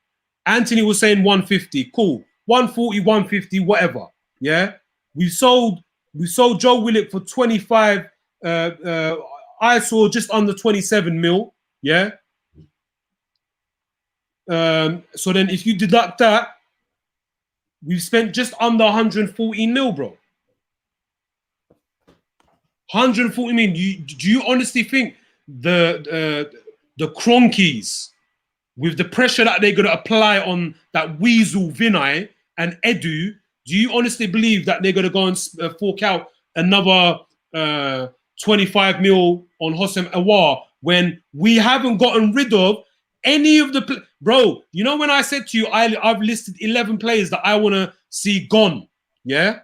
Anthony was saying 150. Cool, 140, 150, whatever. Yeah, we sold Joe Willock for 25. I saw just under 27 mil. Yeah. So then if you deduct that, we've spent just under 140 mil, bro. 140 million. Do you honestly think the Cronkies, with the pressure that they're going to apply on that weasel Vinay and Edu, do you honestly believe that they're going to go and fork out another 25 mil on Hossein Aouar when we haven't gotten rid of any of the... Bro, you know when I said to you, I've listed 11 players that I want to see gone, yeah?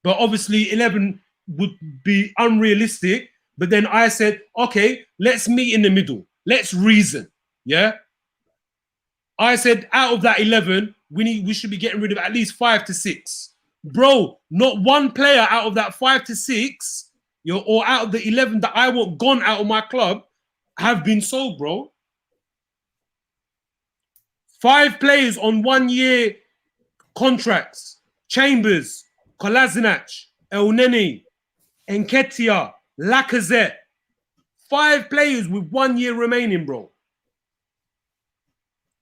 But obviously 11 would be unrealistic. But then I said, okay, let's meet in the middle. Let's reason, yeah? I said out of that 11, we should be getting rid of at least 5 to 6. Bro, not one player out of that 5 to 6, or out of the 11 that I want gone out of my club have been sold, bro. 5 players on 1-year contracts. Chambers, Kolasinac, Elneny, Nketiah, Lacazette. 5 players with 1 year remaining, bro.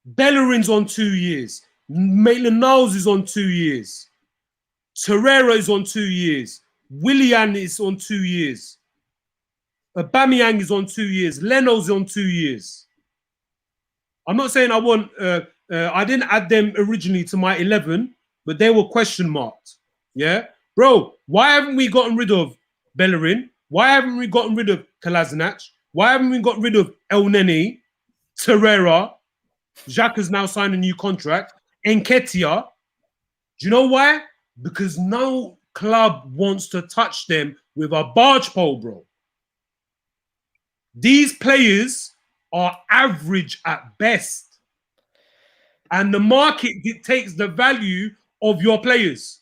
Bellerin's on 2 years. Maitland-Niles is on 2 years. Torreira is on 2 years. Willian is on 2 years. Aubameyang is on 2 years. Leno's on 2 years. I'm not saying I want... I didn't add them originally to my 11, but they were question marked. Yeah? Bro, why haven't we gotten rid of Bellerin? Why haven't we gotten rid of Kolasinac? Why haven't we got rid of Elneny, Torreira? Jacques has now signed a new contract. Nketiah. Do you know why? Because no club wants to touch them with a barge pole, bro. These players are average at best. And the market dictates the value of your players.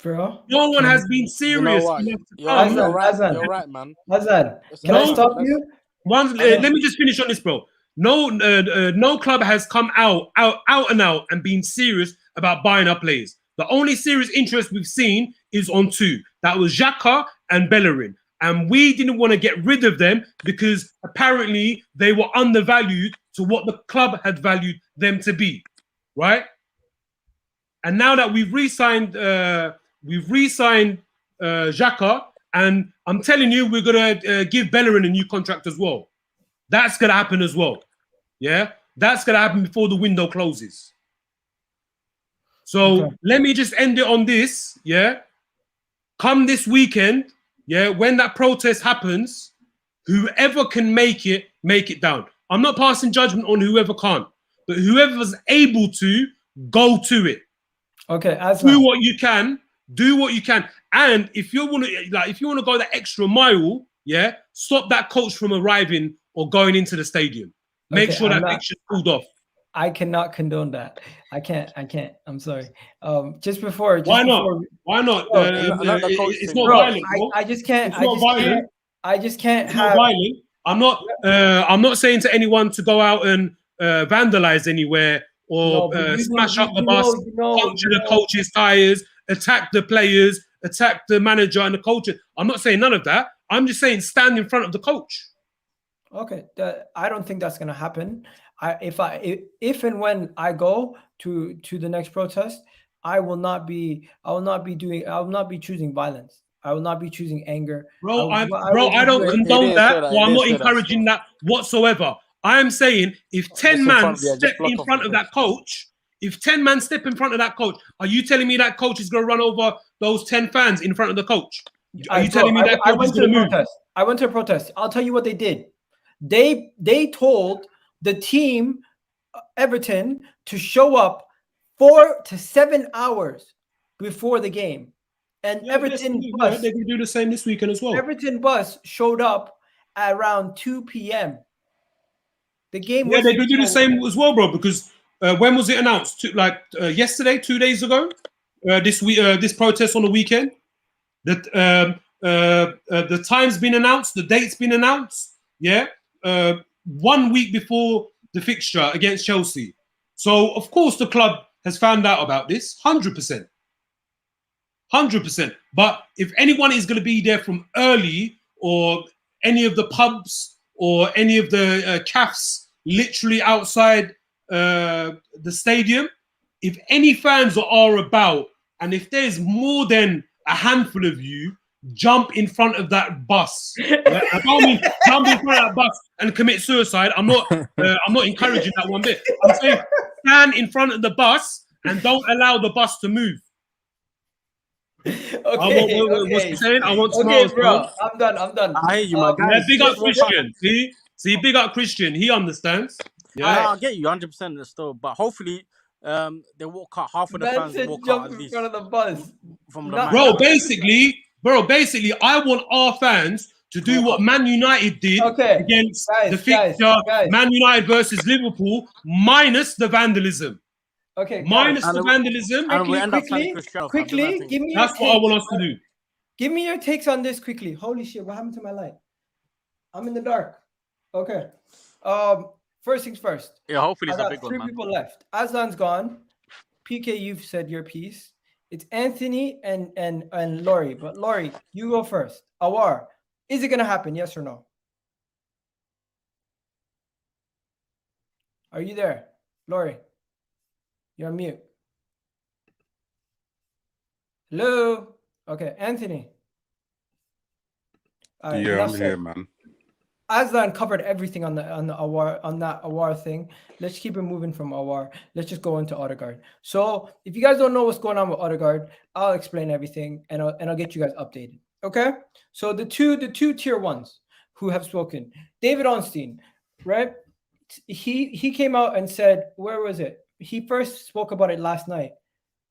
Bro, No one has been serious. You know what? You're right, man. Hazan, can I stop you? Let me just finish on this, bro. No club has come out and been serious about buying our players. The only serious interest we've seen is on 2. That was Xhaka and Bellerin. And we didn't want to get rid of them because apparently they were undervalued to what the club had valued them to be, right? And now that we've re-signed Xhaka, and I'm telling you, we're gonna give Bellerin a new contract as well. That's gonna happen as well. Yeah, that's gonna happen before the window closes. So let me just end it on this. Yeah, come this weekend. Yeah, when that protest happens, whoever can make it down. I'm not passing judgment on whoever can't, but whoever's able to, go to it. Okay, do what you can. Do what you can. And if you want to go the extra mile, yeah, stop that coach from arriving or going into the stadium. Make sure that picture's pulled off. I cannot condone that. I can't. I'm sorry. Just before. Why not? Why not? It's not violent. I just can't. It's not violent. I just can't It's have. not violent. I'm not saying to anyone to go out and vandalize anywhere or smash up the bus, puncture the coach's tires, attack the players, attack the manager and the coach. I'm not saying none of that. I'm just saying stand in front of the coach. Okay, I don't think that's gonna happen. If and when I go to the next protest, I will not be choosing violence. I will not be choosing anger. Bro, I don't condone that. Or I'm not encouraging that whatsoever. I am saying if 10 men step in front of that coach, are you telling me that coach is going to run over those 10 fans in front of the coach? Are you telling me that coach is going to move? I went to a protest. I'll tell you what they did. They told the team, Everton, to show up 4 to 7 hours before the game. And Everton bus, they can do the same this weekend as well. Everton bus showed up at around 2 p.m. The game. Yeah, they could do the same as well, bro. Because when was it announced? Yesterday, 2 days ago. This week, this protest on the weekend. That the time's been announced, the date's been announced. Yeah, 1 week before the fixture against Chelsea. So of course the club has found out about this. 100%. 100%. But if anyone is going to be there from early, or any of the pubs or any of the cafes literally outside the stadium, if any fans are about, and if there's more than a handful of you, jump in front of that bus. I don't mean jump in front of that bus and commit suicide. I'm not encouraging that one bit. I'm saying stand in front of the bus and don't allow the bus to move. Okay, what's he saying? I want tomorrow's bro. I'm done. I hear you, my guy. Yeah, big up Christian. See, big up Christian. He understands. Yeah, I get you 100% still, but hopefully, they walk out. Half of the fans walk out at least in front of the bus. From the Bro, basically, I want our fans to do what Man United did against the fixture, Man United versus Liverpool, minus the vandalism. Okay, minus the vandalism. Quickly, give me. That's what I want us to do. Give me your takes on this quickly. Holy shit, what happened to my light? I'm in the dark. Okay. First things first. Yeah, hopefully it's a big one. 3 people left. Aslan's gone. PK, you've said your piece. It's Anthony and Laurie. But Laurie, you go first. Aouar, is it gonna happen? Yes or no? Are you there, Laurie? You're on mute. Hello. Okay, Anthony. Yeah, I'm here, man. Aslan covered everything on that Aouar thing. Let's keep it moving from Aouar. Let's just go into Ødegaard. So if you guys don't know what's going on with Ødegaard, I'll explain everything and I'll get you guys updated. Okay. So the two tier ones who have spoken, David Ornstein, right? He came out and said, where was it? He first spoke about it last night.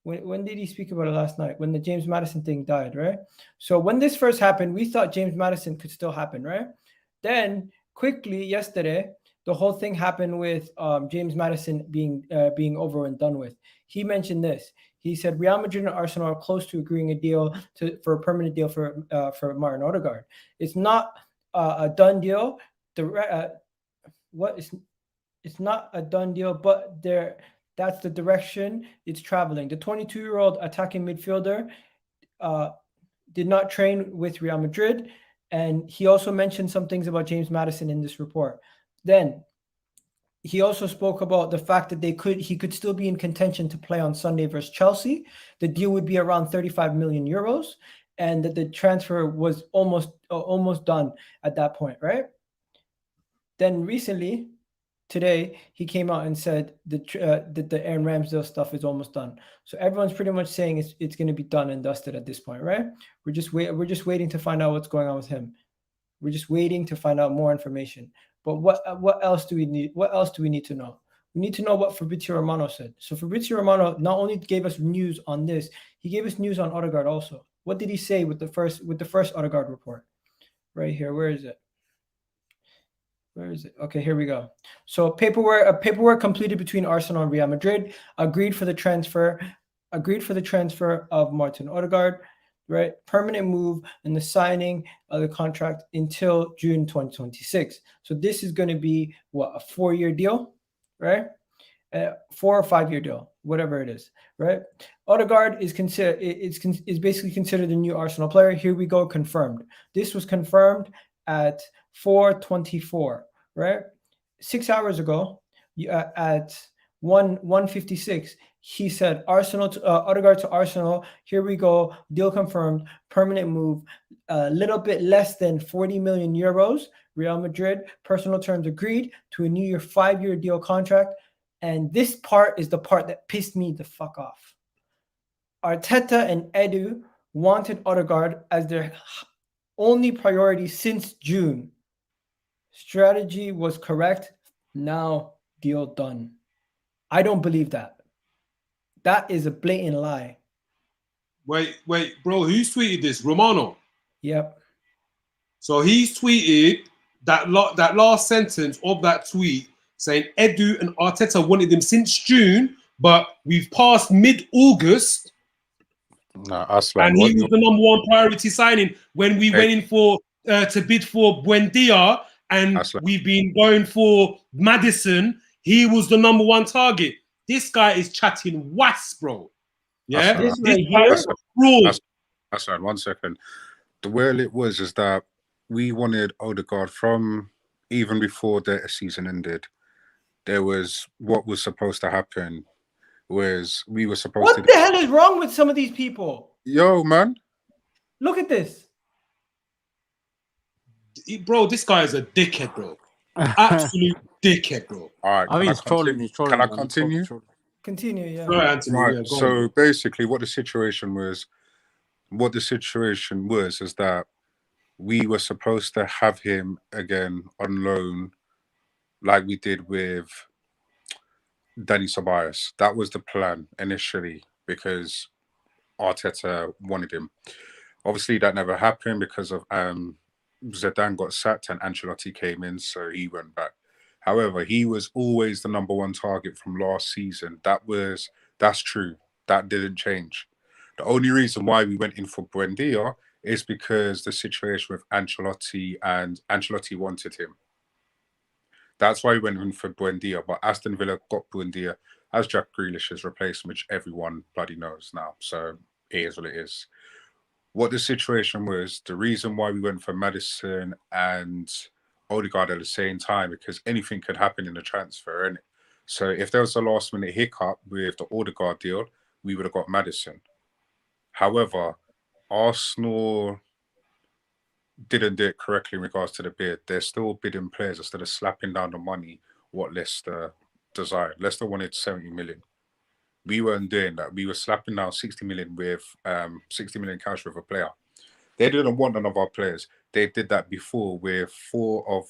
When did he speak about it last night? When the James Maddison thing died, right? So when this first happened, we thought James Maddison could still happen, right? Then quickly yesterday, the whole thing happened with James Maddison being over and done with. He mentioned this. He said Real Madrid and Arsenal are close to agreeing a deal for a permanent deal for Martin Odegaard. It's not a done deal. It's not a done deal, but that's the direction it's traveling. The 22-year-old attacking midfielder did not train with Real Madrid. And he also mentioned some things about James Maddison in this report. Then he also spoke about the fact that he could still be in contention to play on Sunday versus Chelsea. The deal would be around 35 million euros, and that the transfer was almost done at that point, right? Then recently, today, he came out and said that the Aaron Ramsdale stuff is almost done. So everyone's pretty much saying it's going to be done and dusted at this point, right? We're just waiting to find out what's going on with him. We're just waiting to find out more information. But what else do we need? What else do we need to know? We need to know what Fabrizio Romano said. So Fabrizio Romano not only gave us news on this, he gave us news on Ødegaard also. What did he say with the first Ødegaard report? Right here. Where is it? Okay, here we go. So paperwork completed between Arsenal and Real Madrid. Agreed for the transfer of Martin Odegaard. Right, permanent move and the signing of the contract until June 2026. So this is going to be what, a 4-year deal, right? 4 or 5-year deal, whatever it is, right? Odegaard is basically considered the new Arsenal player. Here we go, confirmed. This was confirmed at 4:24, right? 6 hours ago, at 1:56. He said Ødegaard to Arsenal. Here we go. Deal confirmed. Permanent move. A little bit less than 40 million euros. Real Madrid. Personal terms agreed to a new 5-year deal contract. And this part is the part that pissed me the fuck off. Arteta and Edu wanted Ødegaard as their only priority since June. Strategy was correct. Now deal done. I don't believe that. That is a blatant lie. Wait, bro, who's tweeted this? Romano. Yep. So he's tweeted that last sentence of that tweet saying Edu and Arteta wanted him since June, but we've passed mid-August. No, Aslan, And he was the number 1 priority signing when we went in for to bid for Buendia, and we've been going for Maddison. He was the number 1 target. This guy is chatting was, bro. Yeah, this right here. That's right. 1 second. The way it was is that we wanted Ødegaard from even before the season ended. There was what was supposed to happen was we were supposed to. What the hell is wrong with some of these people? Yo, man. Look at this. Bro, this guy is a dickhead, bro. Absolute dickhead, bro. All right. I think he's trolling. Can I continue? Continue, yeah. Right, Anthony, right. Yeah, So basically, what the situation was is that we were supposed to have him again on loan, like we did with Danny Ceballos. That was the plan initially because Arteta wanted him. Obviously, that never happened because of Zidane got sacked and Ancelotti came in, so he went back. However, he was always the number 1 target from last season. That's true. That didn't change. The only reason why we went in for Buendia is because the situation with Ancelotti, and Ancelotti wanted him. That's why we went in for Buendia. But Aston Villa got Buendia as Jack Grealish's replacement, which everyone bloody knows now. So it is what it is. What the situation was, the reason why we went for Maddison and Ødegaard at the same time, because anything could happen in the transfer, innit? So if there was a last-minute hiccup with the Ødegaard deal, we would have got Maddison. However, Arsenal didn't do it correctly in regards to the bid. They're still bidding players instead of slapping down the money what Leicester desired. Leicester wanted 70 million. We weren't doing that. We were slapping down 60 million with 60 million cash with a player. They didn't want none of our players. They did that before with 4 of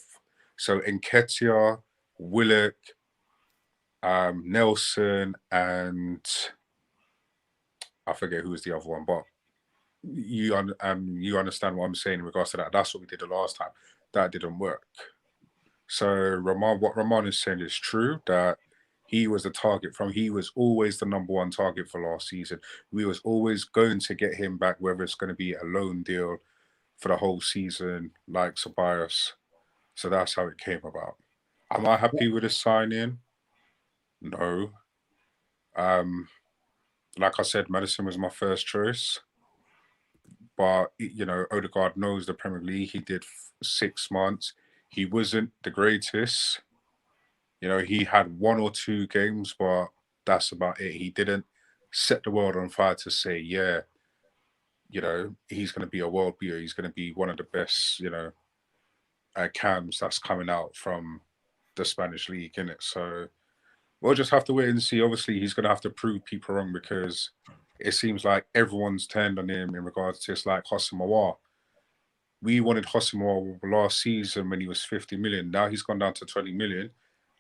Nketiah, Willock, Nelson, and I forget who was the other one, but you understand what I'm saying in regards to that. That's what we did the last time. That didn't work. So what Ramon is saying is true, that he was the target he was always the number 1 target for last season. We was always going to get him back, whether it's going to be a loan deal for the whole season, like Ceballos. So that's how it came about. Am I happy with his signing? No. Like I said, Maddison was my first choice. But, you know, Ødegaard knows the Premier League. He did 6 months. He wasn't the greatest. You know, he had 1 or 2 games, but that's about it. He didn't set the world on fire to say, yeah, you know, he's going to be a world beater. He's going to be one of the best, you know, cams that's coming out from the Spanish league, innit? So we'll just have to wait and see. Obviously, he's going to have to prove people wrong because it seems like everyone's turned on him in regards to it's like Aouar. We wanted Aouar last season when he was 50 million. Now he's gone down to 20 million.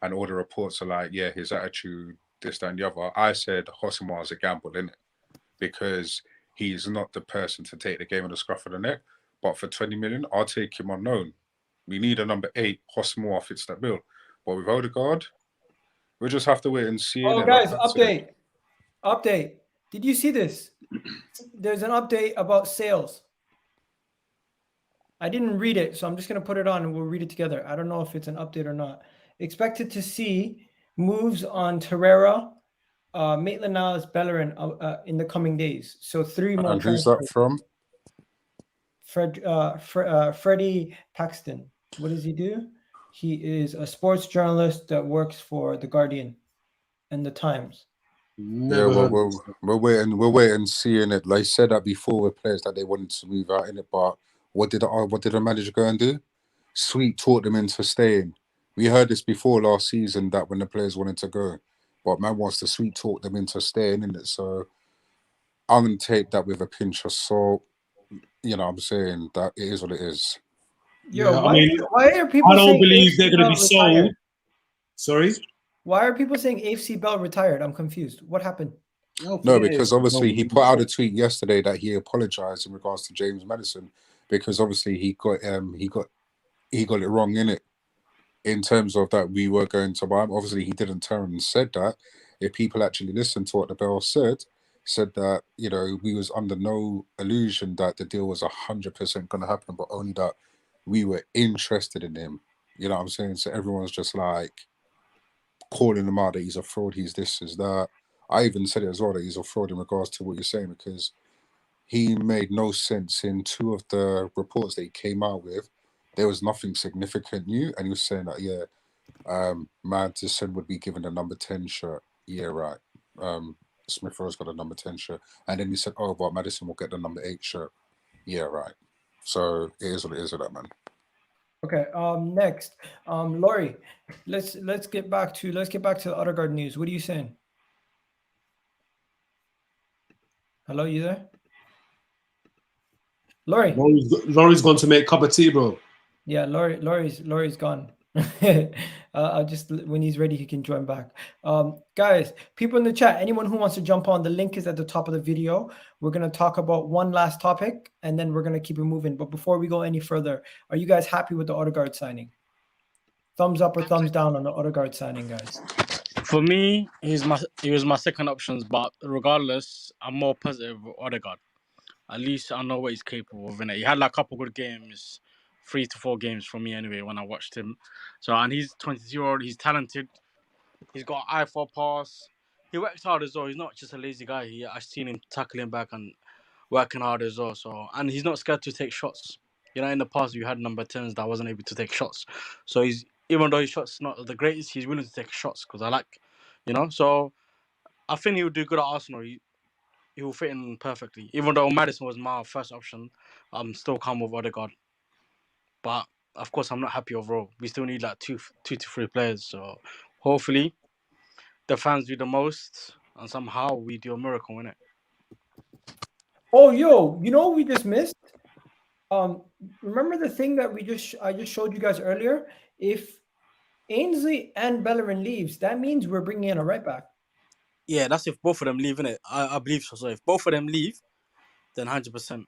And all the reports are like, yeah, his attitude, this, that, and the other. I said Aouar is a gamble, innit? Because he's not the person to take the game on the scruff of the neck. But for 20 million, I'll take him on loan. We need a number 8. Aouar fits that bill. But with Ødegaard, we'll just have to wait and see. Oh, innit? guys, Like I said. update. Did you see this? There's an update about sales. I didn't read it, so I'm just going to put it on and we'll read it together. I don't know if it's an update or not. Expected to see moves on Torreira, Maitland-Niles, Bellerin in the coming days. So 3 more And who's transfers. that from? Freddie Paxton. What does he do? He is a sports journalist that works for The Guardian and The Times. Never Yeah, heard well, of this. we're waiting, seeing it. Like I said that before with players that they wanted to move out in it, but what did the manager go and do? Sweet talked them into staying. We heard this before last season that when the players wanted to go, but man wants to sweet talk them into staying in it. So I'm gonna take that with a pinch of salt. You know what I'm saying? That it is what it is. Yo, Yeah, why are people I don't saying believe AFC they're going to be Bell sold. retired? Sorry? Why are people saying AFC Bell retired? I'm confused. What happened? No, because obviously he put out a tweet yesterday that he apologized in regards to James Maddison because obviously he got it wrong in it in terms of that we were going to buy him. Obviously he didn't turn and said that. If people actually listened to what the Bell said that, you know, we was under no illusion that the deal was 100% going to happen, but only that we were interested in him. You know what I'm saying? So everyone's just like calling him out that he's a fraud, he's this, he's that. I even said it as well that he's a fraud in regards to what you're saying because he made no sense in 2 of the reports that he came out with. There was nothing significant new, and he was saying that Maddison would be given a number 10 shirt. Yeah, right. Smith Rowe's got a number 10 shirt, and then he said, "Oh, but Maddison will get the number 8 shirt." Yeah, right. So it is what it is with that, man. Okay. Next, Laurie, let's get back to the Ødegaard news. What are you saying? Hello, you there? Laurie. Laurie's gone to make a cup of tea, bro. Yeah, Laurie's gone. I'll just when he's ready, he can join back. Guys, people in the chat, anyone who wants to jump on, the link is at the top of the video. We're gonna talk about one last topic and then we're gonna keep it moving. But before we go any further, are you guys happy with the Ødegaard signing? Thumbs up or thumbs down on the Ødegaard signing, guys? For me, he was my second options, but regardless, I'm more positive with Ødegaard. At least I know what he's capable of. He had like a couple good games, 3 to 4 games for me anyway when I watched him. So and he's 22-year-old, he's talented, he's got an eye for pass. He works hard as well. He's not just a lazy guy. I've seen him tackling back and working hard as well. So and he's not scared to take shots. You know, in the past you had number 10s that wasn't able to take shots. So he's even though his shots not the greatest, he's willing to take shots because I like, you know. So I think he would do good at Arsenal. He will fit in perfectly. Even though Maddison was my first option, I'm still calm with Ødegaard. But of course, I'm not happy overall. We still need like two to 3 players. So hopefully, the fans do the most, and somehow we do a miracle in it. Oh, yo, you know what we just missed? Remember the thing that I just showed you guys earlier? If Ainsley and Bellerin leaves, that means we're bringing in a right back. Yeah, that's if both of them leave, innit? I believe so. So if both of them leave, then 100%.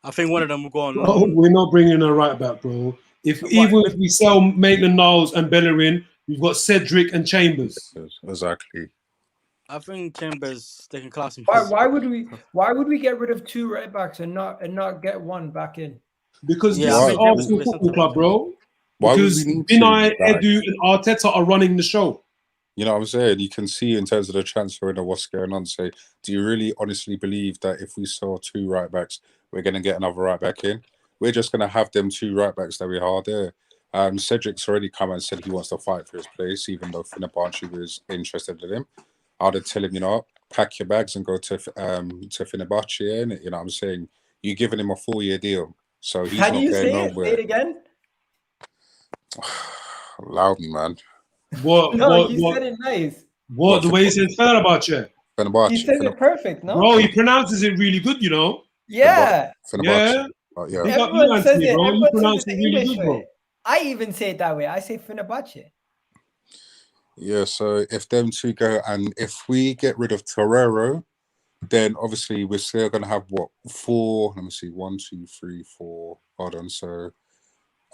I think one of them will go on loan. We're not bringing a right back, bro. Even if we sell Maitland-Niles and Bellerin, we've got Cedric and Chambers. Exactly. I think Chambers taking class in. Why would we get rid of 2 right backs and not get one back in? Because Yeah, this I is think Chambers Arsenal will listen Football to Club, them. bro. Why would Because we need to? Vinay, Like, Edu, and Arteta are running the show. you know what I'm saying? You can see in terms of the transfer and what's going on. So, do you really honestly believe that if we sell 2 right backs, we're going to get another right back in? We're just going to have them 2 right backs that we are there. Cedric's already come and said he wants to fight for his place, even though Fenerbahce was interested in him. I'd tell him, you know, pack your bags and go to Fenerbahce, and you know what I'm saying? You're giving him a 4-year deal, so he's How do not you going say it? nowhere. Say it again. Allow me, man. You said it nice. The way he said Fenerbahce. He said it perfect, no? Bro, he pronounces it really good, you know? Yeah. Yeah. Yeah. Big up you, Everyone says Anthony, it. bro. You Everyone pronounce says it it the really English good, bro. way. I even say it that way. I say Fenerbahce. Yeah, so if them 2 go, and if we get rid of Torreira, then obviously we're still going to have, what, 4, let me see, 1, 2, 3, 4, hold on, so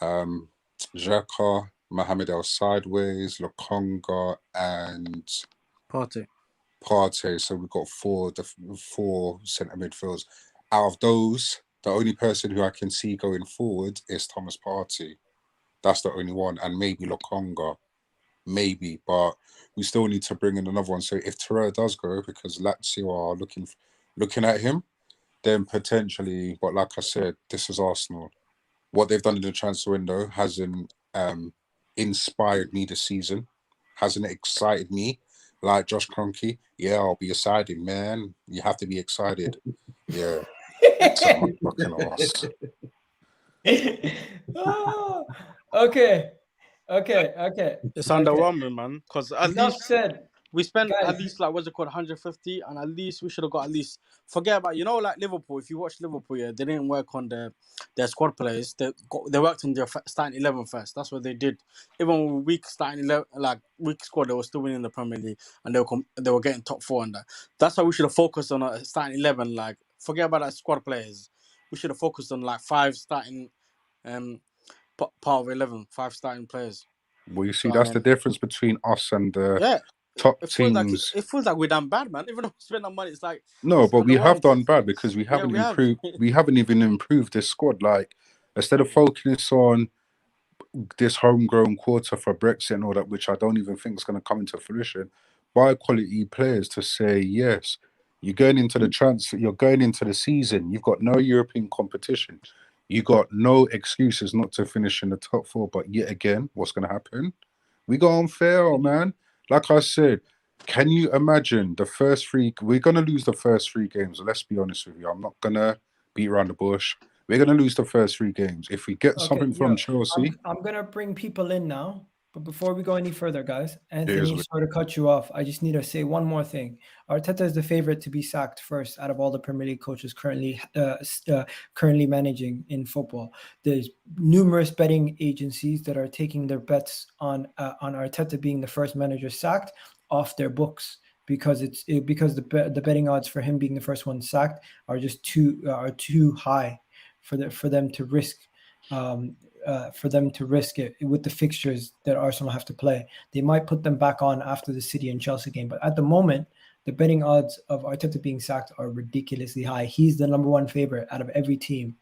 Xhaka, Mohamed El Sideways, Lokonga, and Partey. Partey. So we've got four centre midfields. Out of those, the only person who I can see going forward is Thomas Partey. That's the only one, and maybe Lokonga, maybe. But we still need to bring in another one. So if Torreira does go, because Lazio are looking at him, then potentially. But like I said, this is Arsenal. What they've done in the transfer window hasn't inspired me this season. Hasn't excited me like Josh Kroenke. Yeah, I'll be excited, man. You have to be excited. Yeah. Except my fucking ass. Oh, okay. It's underwhelming, man. Because at Enough least said. we spent Guys. at least like what's it called, 150, and at least we should have got at least. Forget about like Liverpool. If you watch Liverpool, yeah, they didn't work on their squad players. They worked on their starting 11 first. That's what they did. Even with weak starting 11, like weak squad, they were still winning the Premier League, and they were getting top 4 on that. That's why we should have focused on a starting 11. Like forget about that squad players. We should have focused on like 5 starting, part of 11, 5 starting players. Well, you see, that's the difference between us and the top teams. It feels like we're done bad, man. Even though we spend our money, it's like no, but we have done bad because we haven't we improved. We haven't even improved this squad. Like instead of focusing on this homegrown quarter for Brexit and all that, which I don't even think is going to come into fruition, buy quality players to say yes. You're going into the transfer. You're going into the season. You've got no European competition. You got no excuses not to finish in the top 4. But yet again, what's going to happen? We got unfair, man. Like I said, can you imagine the first 3? We're going to lose the first 3 games. Let's be honest with you. I'm not going to beat around the bush. We're going to lose the first 3 games. If we get something from Chelsea. I'm going to bring people in now. But before we go any further, guys, Anthony sort of cut you off. I just need to say one more thing. Arteta is the favorite to be sacked first out of all the Premier League coaches currently managing in football. There's numerous betting agencies that are taking their bets on Arteta being the first manager sacked off their books because the betting odds for him being the first one sacked are just too high for them to risk. For them to risk it with the fixtures that Arsenal have to play. They might put them back on after the City and Chelsea game, but at the moment, the betting odds of Arteta being sacked are ridiculously high. He's the number 1 favorite out of every team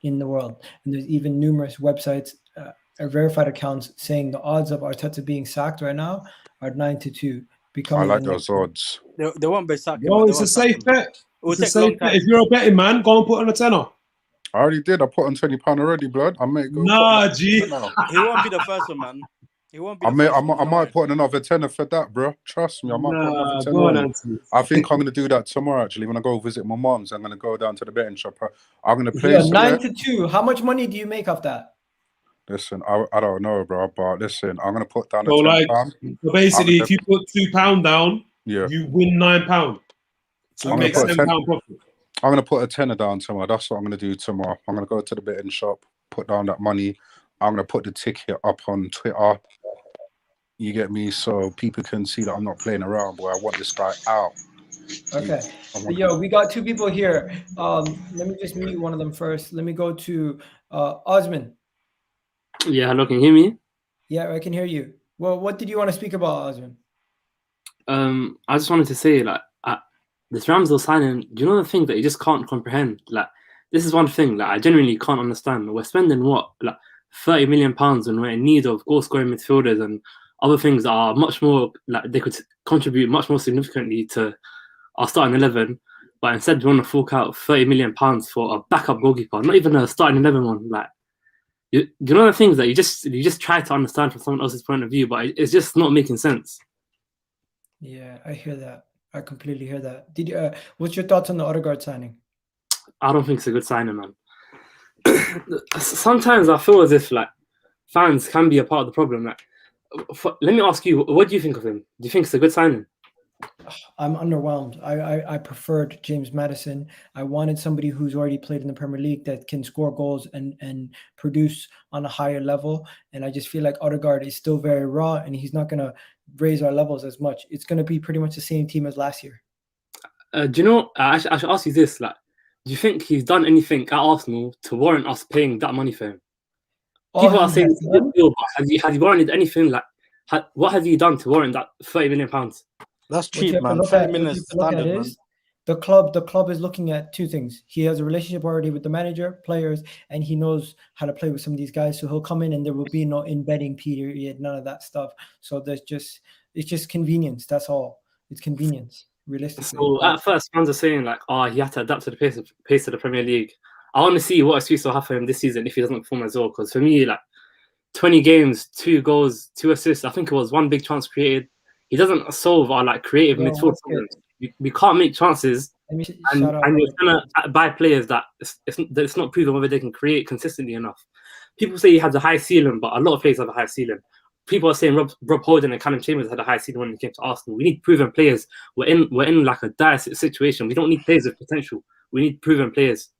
in the world. And there's even numerous websites, verified accounts saying the odds of Arteta being sacked right now are 9-2. I like those odds. They won't be sacked. No, it's a safe bet. It's a safe bet. If you're a betting man, go and put on a tenner. I already did. I put on £20 already, blood. I may go. Nah, G. He won't be the first one, man. He won't be. I might put in another tenner for that, bro. Trust me, I might put another tenner. I think I'm gonna do that tomorrow. Actually, when I go visit my mom's, I'm gonna go down to the betting shop. I'm gonna play 9-2. How much money do you make off that? Listen, I don't know, bro, but listen, I'm gonna put down £10. So basically, if you put £2 down, you win £9. So you make £7 profit. I'm going to put a tenner down tomorrow. That's what I'm going to do tomorrow. I'm going to go to the betting shop, put down that money. I'm going to put the ticket up on Twitter. You get me? So people can see that I'm not playing around, but I want this guy out. Okay. So, we got 2 people here. Let me just mute one of them first. Let me go to Osman. Yeah, hello. Can you hear me? Yeah, I can hear you. Well, what did you want to speak about, Osman? I just wanted to say, like, this Ramsdale signing, do you know the thing that you just can't comprehend? Like, this is one thing that I genuinely can't understand. We're spending what, like £30 million when we're in need of goal-scoring midfielders and other things that are much more, like, they could contribute much more significantly to our starting 11. But instead, we want to fork out £30 million for a backup goalkeeper, not even a starting 11 one. Like, you know the things that you just try to understand from someone else's point of view, but it's just not making sense. Yeah, I hear that. I completely hear that. Did you? What's your thoughts on the Ødegaard signing? I don't think it's a good signing, man. Sometimes I feel as if like fans can be a part of the problem. Like, let me ask you, what do you think of him? Do you think it's a good signing? I'm underwhelmed. I preferred James Maddison. I wanted somebody who's already played in the Premier League that can score goals and produce on a higher level. And I just feel like Ødegaard is still very raw, and he's not going to raise our levels as much. It's going to be pretty much the same team as last year. Do you know? I should ask you this: like, do you think he's done anything at Arsenal to warrant us paying that money for him? All People are he saying has it's a good done, deal, but have you warranted anything? Like, what have you done to warrant that £30 million? That's what you cheap, have to man. look 30 at, what million you is have to look at standard, man. is the club is looking at two things. He has a relationship already with the manager, players, and he knows how to play with some of these guys. So he'll come in and there will be no embedding period, none of that stuff. So it's just convenience. That's all. It's convenience, realistically. So at first, fans are saying like, "Oh, he had to adapt to the pace of the Premier League." I want to see what excuse will have for him this season if he doesn't perform as well. Because for me, like 20 games, 2 goals, 2 assists. I think it was 1 big chance created. He doesn't solve our like creative Yo, midfield problems. We can't make chances, and you're trying to buy players that it's not proven whether they can create consistently enough. People say he has a high ceiling, but a lot of players have a high ceiling. People are saying Rob Holding and Callum Chambers had a high ceiling when it came to Arsenal. We need proven players. We're in like a dire situation. We don't need players with potential. We need proven players.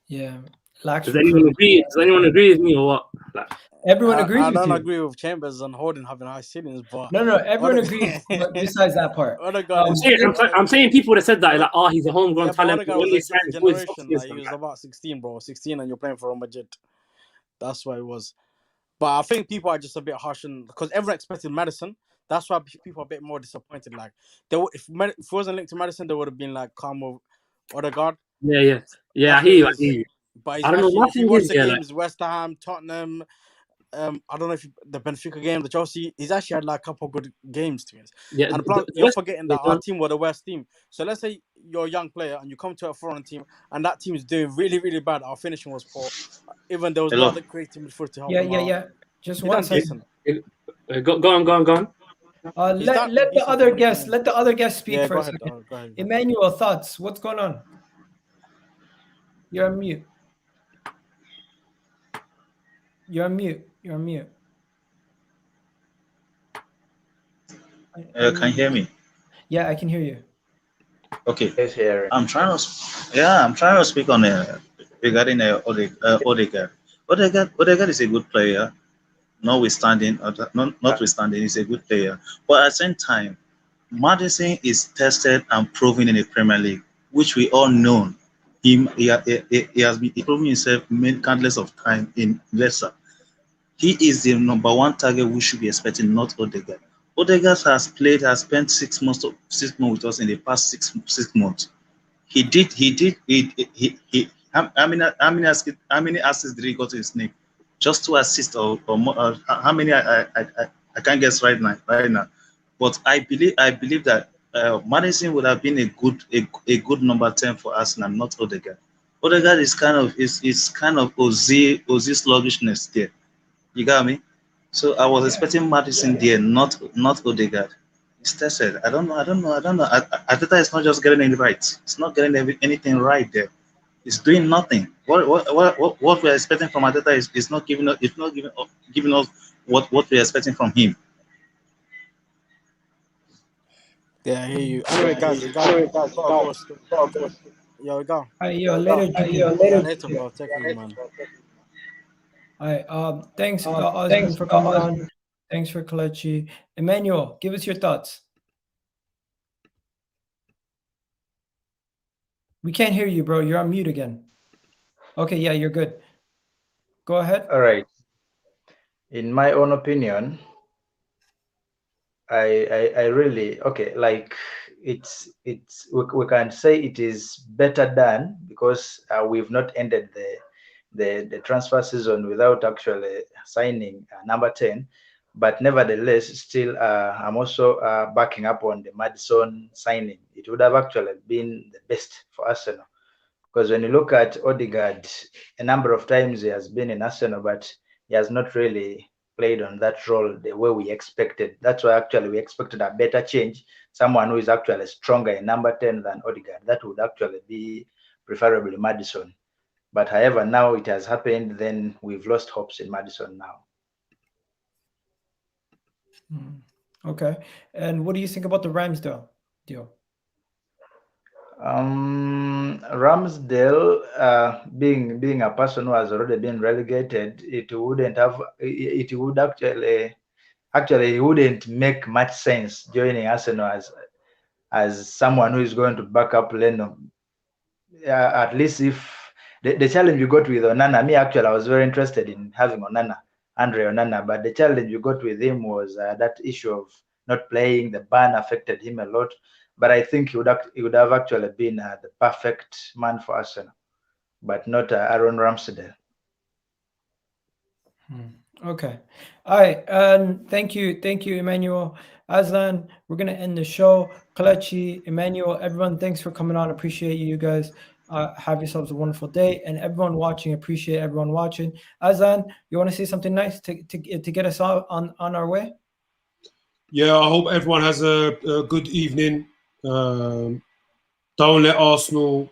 Yeah. Does anyone agree? Does anyone agree with me or what? Like, everyone agrees I with don't you. agree with Chambers and Holding having high ceilings, but No, everyone agrees. But besides that part, I'm saying people that said that like, oh, he's a homegrown talent. Odegaard was a generation. Like, he was about 16, bro. 16, and you're playing for Real Madrid. That's why it was. But I think people are just a bit harsh because everyone expected Maddison. That's why people are a bit more disappointed. Like, if it wasn't linked to Maddison, they would have been like calm with Ødegaard. Yeah. I hear you. But he's I don't know. actually, if you watch the like, games, West Ham, Tottenham, I don't know if the Benfica game, the Chelsea, he's actually had like a couple of good games to us. Yeah, and you're forgetting that our team were the worst team. So let's say you're a young player and you come to a foreign team and that team is doing really, really bad. Our finishing was poor. Even there was no other creative midfield to help him out. Yeah. Just one second. Go on. Let the other guest speak for a second. Go ahead. Emmanuel, thoughts? What's going on? You're on mute. You're on mute. Can you hear me? Yeah, I can hear you. Okay. I'm trying to speak on regarding Ødegaard. Ødegaard is a good player, notwithstanding, he's a good player. But at the same time, Maddison is tested and proven in the Premier League, which we all know. He has been proving himself countless of time in Leicester. He is the number 1 target we should be expecting, not Ødegaard. Ødegaard has spent 6 months with us in the past 6 months. How many assists did he got to his name? Just 2 assists or more? How many? I can't guess right now. But I believe that Maddison would have been a good number 10 for Arsenal, not Ødegaard. Ødegaard is kind of Ozzy sluggishness there. You got me? So I was expecting Maddison there, not Ødegaard. It's tested. I don't know. ARTETA is not just getting it right. It's not getting anything right there. It's doing nothing. What we're expecting from ARTETA is not giving us. It's not giving us what we're expecting from him. Yeah, I hear you. Anyway, guys, Yo, go. Later, bro. Take it, man. All right. Thanks, Osman, for coming on. Thanks for Kalechi. Emmanuel, give us your thoughts. We can't hear you, bro. You're on mute again. Okay, yeah, you're good. Go ahead. All right. In my own opinion, I really like we can say it is better done because we've not ended the transfer season without actually signing number 10. But nevertheless, still, I'm also backing up on the Maddison signing. It would have actually been the best for Arsenal. Because when you look at Ødegaard, a number of times he has been in Arsenal, but he has not really played on that role the way we expected. That's why actually we expected a better change, someone who is actually stronger in number 10 than Ødegaard. That would actually be preferably Maddison. But however, now it has happened, then we've lost hopes in Maddison now. Okay. And what do you think about the Ramsdale deal? Ramsdale, being a person who has already been relegated, it would actually wouldn't make much sense joining Arsenal as someone who is going to back up Leno. At least if the challenge you got with Onana, me actually, I was very interested in having Andre Onana, but the challenge you got with him was that issue of not playing. The ban affected him a lot, but I think he would have actually been the perfect man for Arsenal, but not Aaron Ramsdale. Okay. All right. Thank you, Emmanuel. Aslan, we're gonna end the show. Kalechi, Emmanuel, everyone, thanks for coming on. Appreciate you guys. Have yourselves a wonderful day, and everyone watching, appreciate everyone watching. Aslan, you want to say something nice to get us all on our way? Yeah, I hope everyone has a good evening. Don't let Arsenal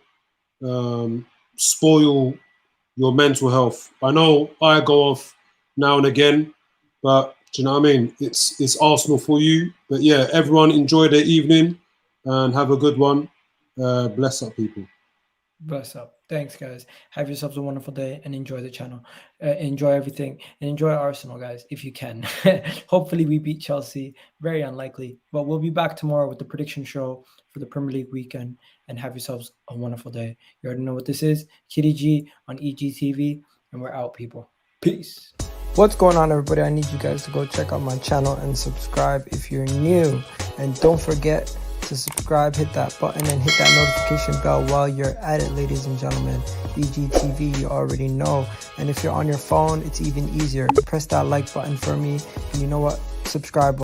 spoil your mental health. I know I go off now and again, but do you know what I mean? It's Arsenal for you. But yeah, everyone enjoy their evening and have a good one. Bless up, people. Bless up. Thanks, guys. Have yourselves a wonderful day and enjoy the channel. Enjoy everything and enjoy Arsenal, guys, if you can. Hopefully we beat Chelsea. Very unlikely. But we'll be back tomorrow with the prediction show for the Premier League weekend. And have yourselves a wonderful day. You already know what this is. Kitty G on EGTV. And we're out, people. Peace. What's going on, everybody? I need you guys to go check out my channel and subscribe if you're new. And don't forget to subscribe, hit that button, and hit that notification bell while you're at it, ladies and gentlemen. EGTV, you already know. And if you're on your phone, it's even easier. Press that like button for me. And you know what? Subscribe.